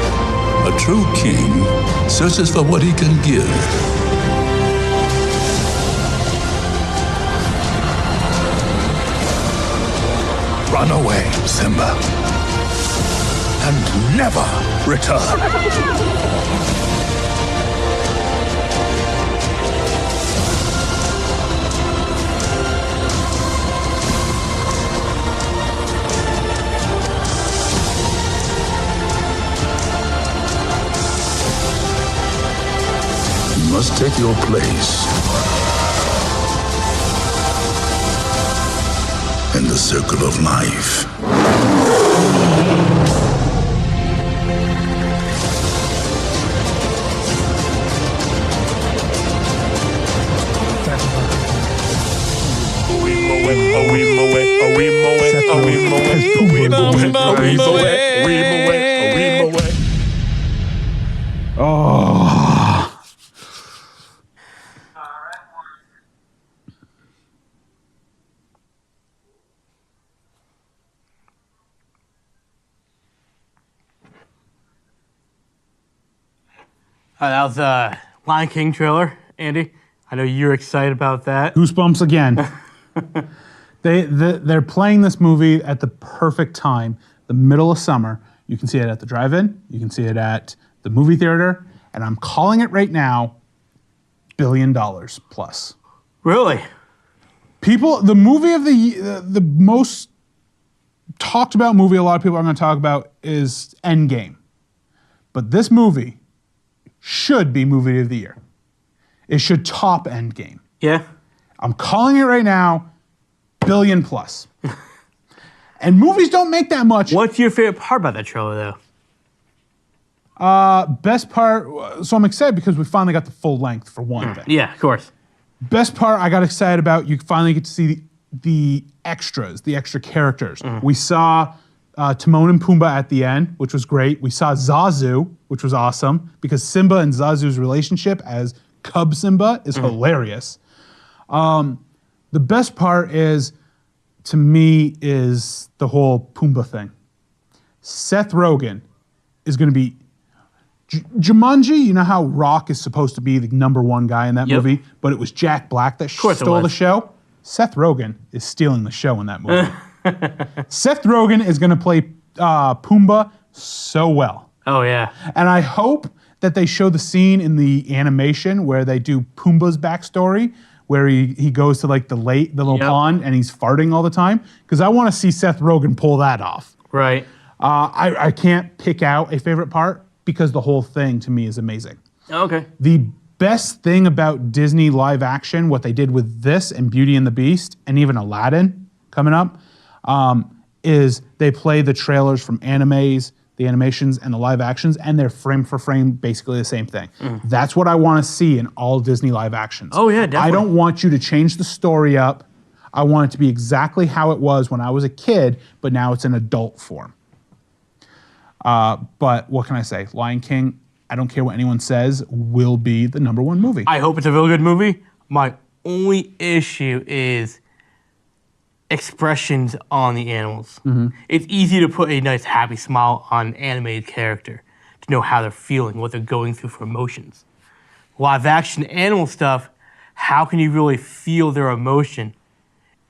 a true king searches for what he can give. Run away, Simba, and never return. must take your place in the circle of life. Oh. That was a Lion King trailer, Andy. I know you're excited about that. Goosebumps again. They're playing this movie at the perfect time, the middle of summer. You can see it at the drive-in. You can see it at the movie theater. And I'm calling it right now, $1 billion plus. Really? People, the movie of the most talked about movie a lot of people are going to talk about is Endgame. But this movie should be movie of the year. It should top Endgame. Yeah. I'm calling it right now, $1 billion plus. And movies don't make that much. What's your favorite part about that trailer, though? Best part, so I'm excited because we finally got the full length for one thing. Yeah, of course. Best part I got excited about, you finally get to see the extras, the extra characters. We saw Timon and Pumbaa at the end, which was great. We saw Zazu, which was awesome, because Simba and Zazu's relationship as Cub Simba is hilarious. The best part is, to me, is the whole Pumbaa thing. Seth Rogen is going to be Jumanji. You know how Rock is supposed to be the number 1 guy in that movie, but it was Jack Black that stole the show. Seth Rogen is stealing the show in that movie. Seth Rogen is going to play Pumbaa so well. Oh, yeah. And I hope that they show the scene in the animation where they do Pumbaa's backstory, where he goes to like the little pond and he's farting all the time. Because I want to see Seth Rogen pull that off. Right. I can't pick out a favorite part because the whole thing to me is amazing. Okay. The best thing about Disney live action, what they did with this and Beauty and the Beast and even Aladdin coming up, is they play the trailers from animes, the animations, and the live actions, and they're frame for frame basically the same thing. That's what I want to see in all Disney live actions. Oh, yeah, definitely. I don't want you to change the story up. I want it to be exactly how it was when I was a kid, but now it's in adult form. But what can I say? Lion King, I don't care what anyone says, will be the #1 movie. I hope it's a really good movie. My only issue is expressions on the animals. It's easy to put a nice happy smile on an animated character to know how they're feeling, what they're going through for emotions. Live action animal stuff, how can you really feel their emotion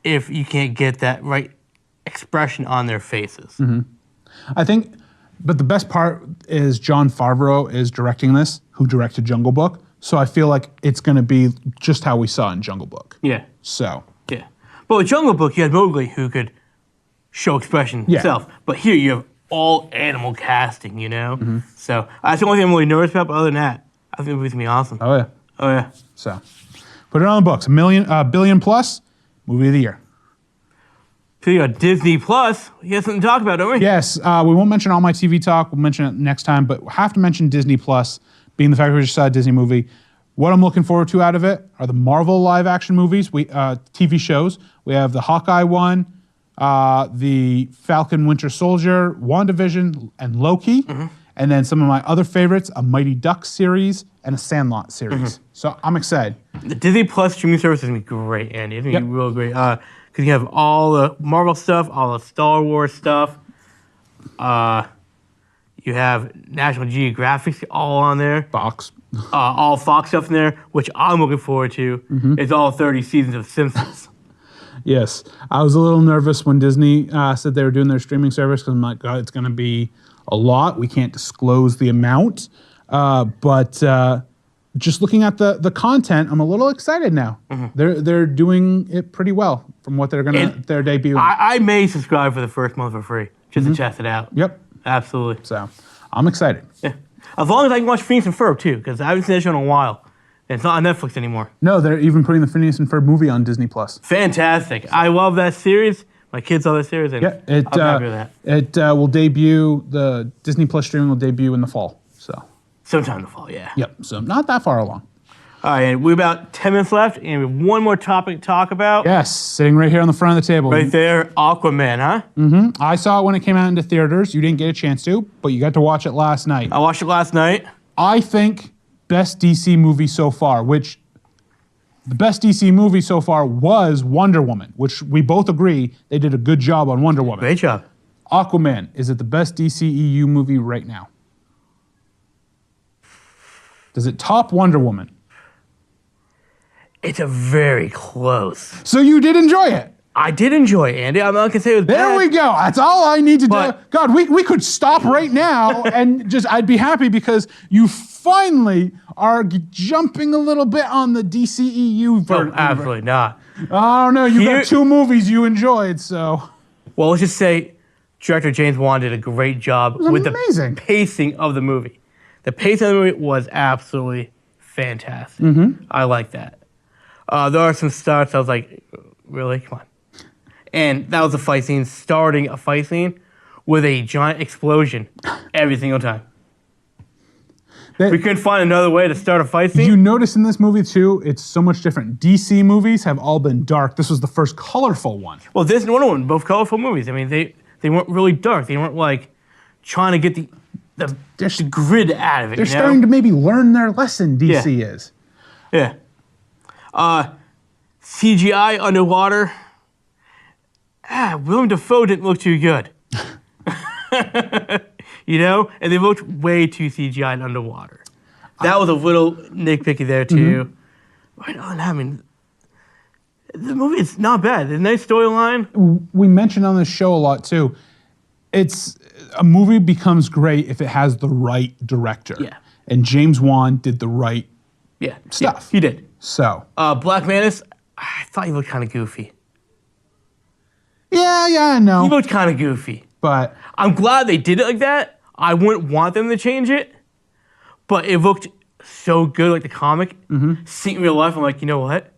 if you can't get that right expression on their faces? I think, but the best part is Jon Favreau is directing this, who directed Jungle Book. So I feel like it's going to be just how we saw in Jungle Book. Yeah. So. Yeah. But with Jungle Book, you had Mowgli who could show expression himself. But here you have all animal casting, you know? So that's the only thing I'm really nervous about. But other than that, I think the movie's going to be awesome. Oh, yeah. Oh, yeah. So put it on the books. $1 billion plus, movie of the year. So you got Disney Plus. You have something to talk about, don't we? Yes. We won't mention All My TV Talk. We'll mention it next time. But we have to mention Disney Plus, being the fact that we just saw a Disney movie. What I'm looking forward to out of it are the Marvel live action movies, TV shows. We have the Hawkeye one, the Falcon Winter Soldier, WandaVision, and Loki. And then some of my other favorites, a Mighty Ducks series and a Sandlot series. So I'm excited. The Disney Plus streaming service is going to be great, Andy. It's going to be real great. Because you have all the Marvel stuff, all the Star Wars stuff. You have National Geographic all on there. Fox. All Fox stuff in there, which I'm looking forward to. It's all 30 seasons of Simpsons. Yes. I was a little nervous when Disney said they were doing their streaming service because I'm like, God, it's going to be a lot. We can't disclose the amount. But just looking at the content, I'm a little excited now. They're doing it pretty well from what they're going to, their debut. I may subscribe for the first month for free just to test it out. Yep. Absolutely. So I'm excited. Yeah. As long as I can watch Phineas and Ferb too, because I haven't seen that show in a while. It's not on Netflix anymore. No, they're even putting the Phineas and Ferb movie on Disney Plus. Fantastic. I love that series. My kids love that series, and Yeah, I'm happy with that. it will debut. The Disney Plus streaming will debut in the fall. So. Sometime in the fall, yeah. Yep. So not that far along. All right, and we're about 10 minutes left, and we have one more topic to talk about. Yes, sitting right here on the front of the table. Right there, Aquaman, huh? I saw it when it came out into theaters. You didn't get a chance to, but you got to watch it last night. I watched it last night. I think best DC movie so far, which the best DC movie so far was Wonder Woman, which we both agree they did a good job on Wonder Woman. Great job. Aquaman, is it the best DCEU movie right now? Does it top Wonder Woman? It's a very close. So you did enjoy it. I did enjoy it, Andy. I'm not gonna say it was There bad. we go. That's all I need to do. But- God, we could stop right now and I'd be happy because you finally are jumping a little bit on the DCEU No, version. absolutely not. I don't know. You Here- got 2 movies you enjoyed, so. Well, let's just say director James Wan did a great job with amazing. the pacing of the movie. The pacing of the movie was absolutely fantastic. I like that. There are some starts I was like, really? Come on. And that was a fight scene, starting a fight scene with a giant explosion every single time. We couldn't find another way to start a fight scene. You notice in this movie too, it's so much different. DC movies have all been dark. This was the first colorful one. Well, this and Wonder Woman, both colorful movies. I mean, they weren't really dark. They weren't like trying to get the grid out of it. They're you know? starting to maybe learn their lesson, DC is. Yeah. CGI underwater. Willem Dafoe didn't look too good. You know? And they looked way too CGI underwater. That was a little nitpicky there, too. Right on, I mean, the movie is not bad. There's a nice storyline. We mentioned on this show a lot too. It's a movie becomes great if it has the right director. Yeah. And James Wan did the right Yeah. stuff. Yeah, he did. So. Black Manus, I thought he looked kind of goofy. Yeah, I He know. looked kind of goofy. But I'm glad they did it like that. I wouldn't want them to change it, but it looked so good, like the comic. Seeing it in real life, I'm like, you know what?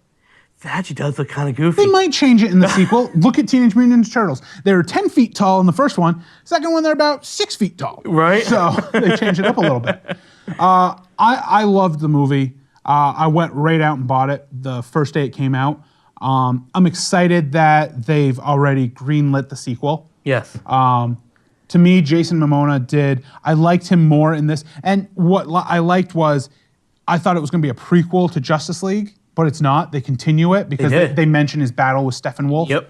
That actually does look kind of goofy. they might change it in the sequel. Look at Teenage Mutant Ninja Turtles. They were 10 feet tall in the first one. Second one, they're about 6 feet tall. Right. So they changed it up a little bit. I loved the movie. I went right out and bought it the first day it came out. I'm excited that they've already greenlit the sequel. Yes. To me, Jason Momoa I liked him more in this. And what I liked was, I thought it was going to be a prequel to Justice League, but it's not. They continue it because they mention his battle with Steppenwolf. Yep.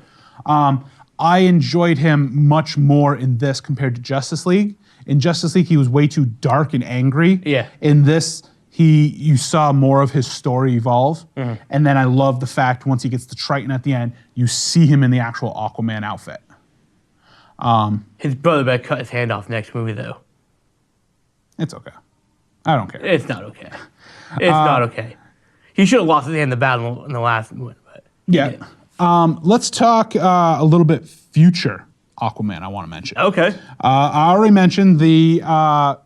I enjoyed him much more in this compared to Justice League. In Justice League, he was way too dark and angry. Yeah. In this, you saw more of his story evolve. And then I love the fact once he gets the Triton at the end, you see him in the actual Aquaman outfit. His brother better cut his hand off next movie, though. It's okay. I don't care. It's not okay. It's not okay. He should have lost his hand in the battle in the last one. But Yeah. Let's talk a little bit future Aquaman I want to mention. Okay. I already mentioned the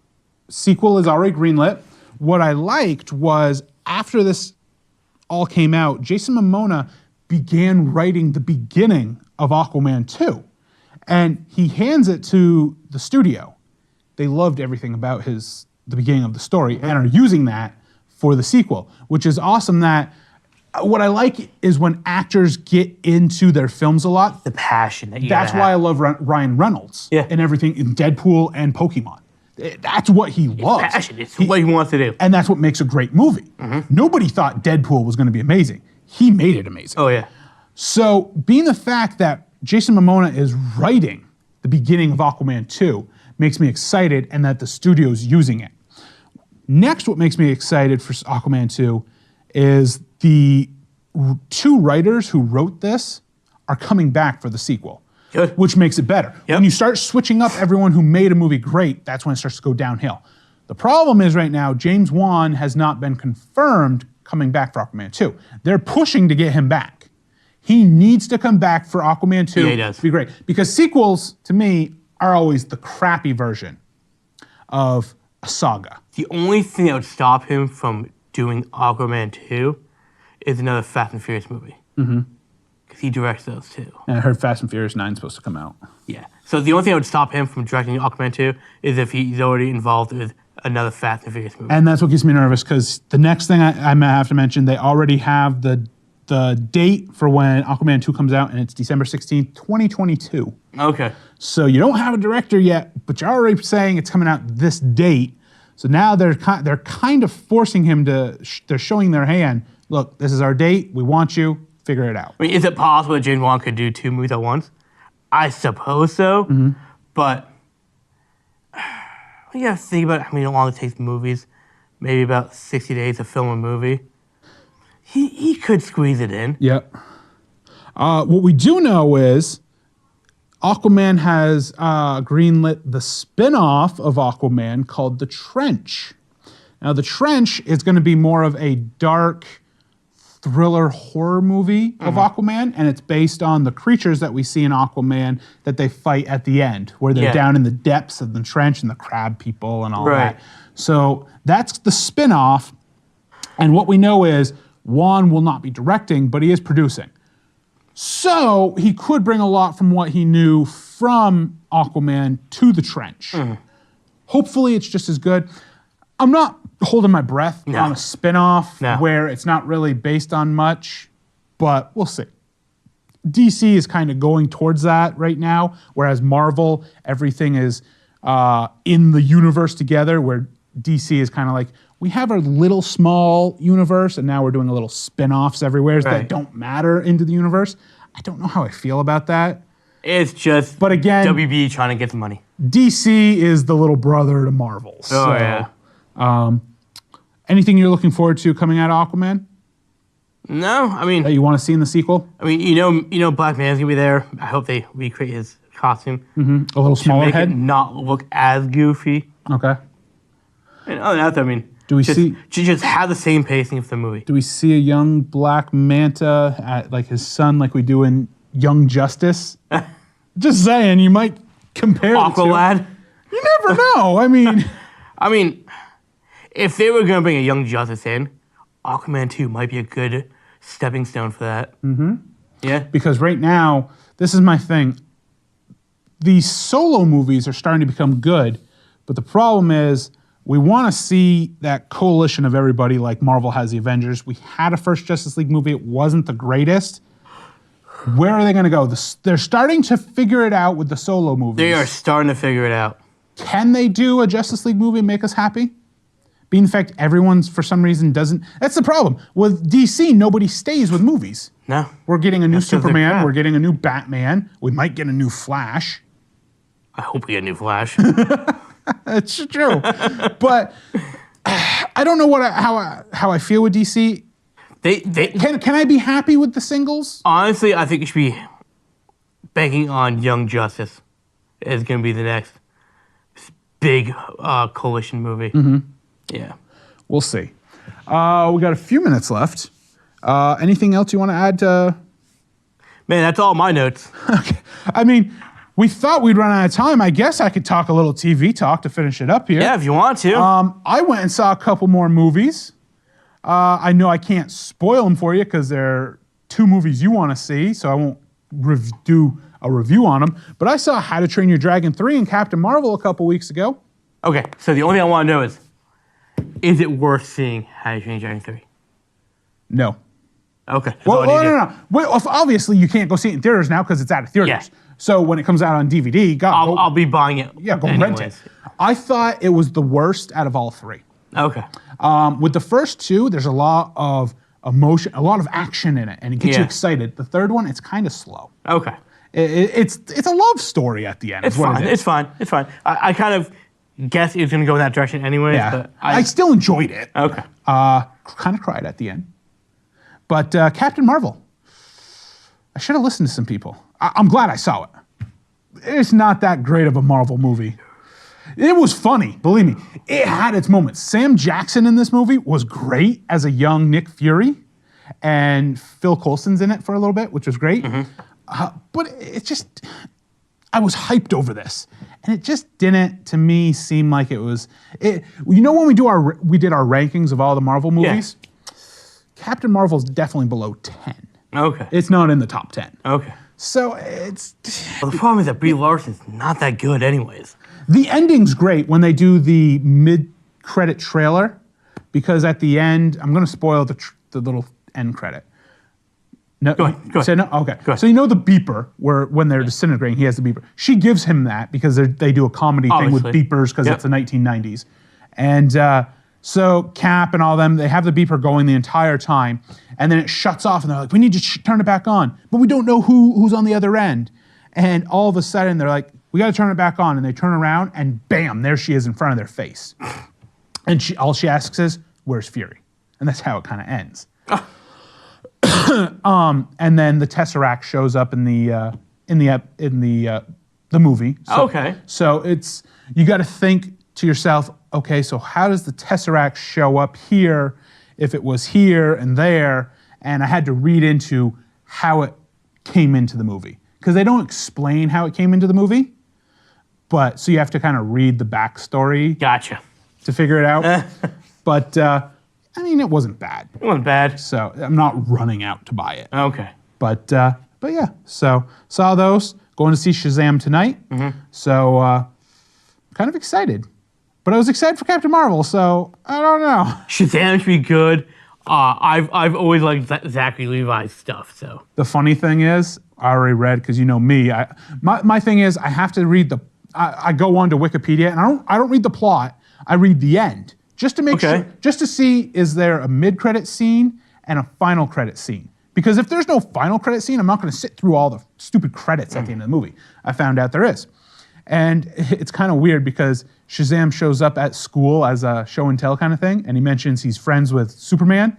sequel is already greenlit. What I liked was after this all came out, Jason Momoa began writing the beginning of Aquaman 2. And he hands it to the studio. They loved everything about the beginning of the story and are using that for the sequel, which is awesome that what I like is when actors get into their films a lot. The passion that you That's why I love Ryan Reynolds and everything in Deadpool and Pokemon. That's what he loves. Passion. It's what he wants to do. And that's what makes a great movie. Nobody thought Deadpool was going to be amazing. He made it amazing. Oh, yeah. So being the fact that Jason Momoa is writing the beginning of Aquaman 2 makes me excited and that the studio's using it. Next, what makes me excited for Aquaman 2 is the 2 writers who wrote this are coming back for the sequel. Good. Which makes it better. Yep. When you start switching up everyone who made a movie great, that's when it starts to go downhill. The problem is right now, James Wan has not been confirmed coming back for Aquaman 2. They're pushing to get him back. He needs to come back for Aquaman 2 Yeah, he does. to be great. Because sequels, to me, are always the crappy version of a saga. The only thing that would stop him from doing Aquaman 2 is another Fast and Furious movie. Because he directs those too. And I heard Fast and Furious 9 is supposed to come out. Yeah. So the only thing that would stop him from directing Aquaman 2 is if he's already involved with another Fast and Furious movie. And that's what gets me nervous, because the next thing I might have to mention, they already have the date for when Aquaman 2 comes out, and it's December 16th, 2022. Okay. So you don't have a director yet, but you're already saying it's coming out this date. So now they're kind of forcing him to, they're showing their hand, look, this is our date, we want you, figure it out. I mean, is it possible that James Wan could do 2 movies at once? I suppose so, but you have to think about how long it takes movies. Maybe about 60 days to film a movie. He could squeeze it in. Yep. What we do know is Aquaman has greenlit the spin-off of Aquaman called The Trench. Now, The Trench is going to be more of a dark thriller horror movie of Aquaman, and it's based on the creatures that we see in Aquaman that they fight at the end, where they're down in the depths of the trench and the crab people and all that. So that's the spin-off, and what we know is Wan will not be directing, but he is producing. So he could bring a lot from what he knew from Aquaman to The Trench. Hopefully it's just as good. I'm not holding my breath on a spin-off where it's not really based on much, but we'll see. DC is kind of going towards that right now, whereas Marvel, everything is in the universe together, where DC is kind of like, we have our little small universe, and now we're doing a little spin-offs everywhere that don't matter into the universe. I don't know how I feel about that. It's just but again, WB trying to get the money. DC is the little brother to Marvel. Anything you're looking forward to coming out of Aquaman? No, I mean... That you want to see in the sequel? I mean, you know Black Man's going to be there. I hope they recreate his costume. A little smaller make head? It not look as goofy. Okay. And other than that, I mean... Do we see... Just have the same pacing of the movie. Do we see a young Black Manta at like his son like we do in Young Justice? Just saying, you might compare Aqualad? You never know. I mean... if they were going to bring a Young Justice in, Aquaman 2 might be a good stepping stone for that. Yeah? Because right now, this is my thing. These solo movies are starting to become good, but the problem is we want to see that coalition of everybody like Marvel has the Avengers. We had a first Justice League movie. It wasn't the greatest. Where are they going to go? They're starting to figure it out with the solo movies. They are starting to figure it out. Can they do a Justice League movie and make us happy? Being the fact everyone's, for some reason, doesn't... That's the problem. With DC, nobody stays with movies. No. We're getting a new Superman. We're getting a new Batman. We might get a new Flash. I hope we get a new Flash. It's true. But I don't know how I feel with DC. Can I be happy with the singles? Honestly, I think you should be banking on Young Justice is going to be the next big coalition movie. Yeah. We'll see. We got a few minutes left. Anything else you want to add to... Man, that's all my notes. Okay. I mean, we thought we'd run out of time. I guess I could talk a little TV talk to finish it up here. Yeah, if you want to. I went and saw a couple more movies. I know I can't spoil them for you because they're 2 movies you want to see, so I won't do a review on them. But I saw How to Train Your Dragon 3 and Captain Marvel a couple weeks ago. Okay, so the only thing I want to know is it worth seeing How to Train Your Dragon 3? No. Okay. Well, no. Well, obviously, you can't go see it in theaters now because it's out of theaters. Yeah. So when it comes out on DVD, I'll be buying it. Yeah, go anyways. rent it. I thought it was the worst out of all 3. Okay. With the first 2, there's a lot of emotion, a lot of action in it, and it gets you excited. The third one, it's kind of slow. Okay. It's a love story at the end. It's fine. It's fine. I kind of guessed it was going to go in that direction anyways. Yeah. But I still enjoyed it. Okay. Kind of cried at the end. But Captain Marvel, I should have listened to some people. I'm glad I saw it. It's not that great of a Marvel movie. It was funny, believe me. It had its moments. Sam Jackson in this movie was great as a young Nick Fury, and Phil Coulson's in it for a little bit, which was great. But it's just, I was hyped over this. And it just didn't, to me, seem like it was. When we did our rankings of all the Marvel movies, Captain Marvel's definitely below 10. Okay. It's not in the top 10. Okay. So it's. Well, the problem is that Brie Larson's not that good anyways. The ending's great when they do the mid-credit trailer, because at the end, I'm going to spoil the little end credit. No, go ahead. Say no? Okay. Go ahead. So you know the beeper, where when they're disintegrating, he has the beeper. She gives him that because they do a comedy thing with Obviously. beepers because Yep. it's the 1990s. And so Cap and all them, they have the beeper going the entire time, and then it shuts off, and they're like, we need to turn it back on. But we don't know who's on the other end. And all of a sudden, they're like, we got to turn it back on. And they turn around, and bam, there she is in front of their face. And all she asks is, where's Fury? And that's how it kind of ends. And then the Tesseract shows up in the movie. So, Okay. So it's, you got to think to yourself, okay, so how does the Tesseract show up here if it was here and there? And I had to read into how it came into the movie, because they don't explain how it came into the movie. But so you have to kind of read the backstory Gotcha. to figure it out. But I mean, it wasn't bad. It wasn't bad. So I'm not running out to buy it. Okay. But yeah, so saw those. Going to see Shazam tonight. Mm-hmm. So kind of excited. But I was excited for Captain Marvel, so I don't know. Shazam should be good. I've always liked Zachary Levi's stuff. So The funny thing is, I already read, because you know me. My thing is, I have to read I go on to Wikipedia, and I don't read the plot. I read the end just to make sure, just to see, is there a mid-credit scene and a final credit scene? Because if there's no final credit scene, I'm not going to sit through all the stupid credits at the end of the movie. I found out there is. And it's kind of weird because Shazam shows up at school as a show and tell kind of thing, and he mentions he's friends with Superman,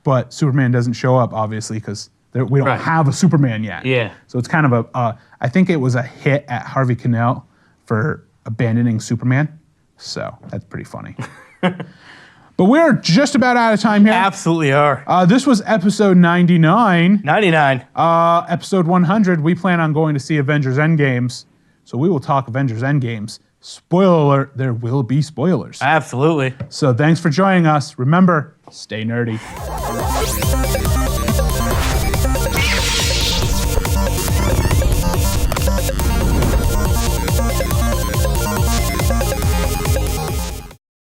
but Superman doesn't show up, obviously, because we don't have a Superman yet. Yeah. So it's kind of I think it was a hit at Harvey Keitel for abandoning Superman. So that's pretty funny. But we're just about out of time here. absolutely are. This was episode 99. 99. Episode 100, we plan on going to see Avengers Endgames. So we will talk Avengers Endgames. Spoiler alert, there will be spoilers. Absolutely. So thanks for joining us. Remember, stay nerdy.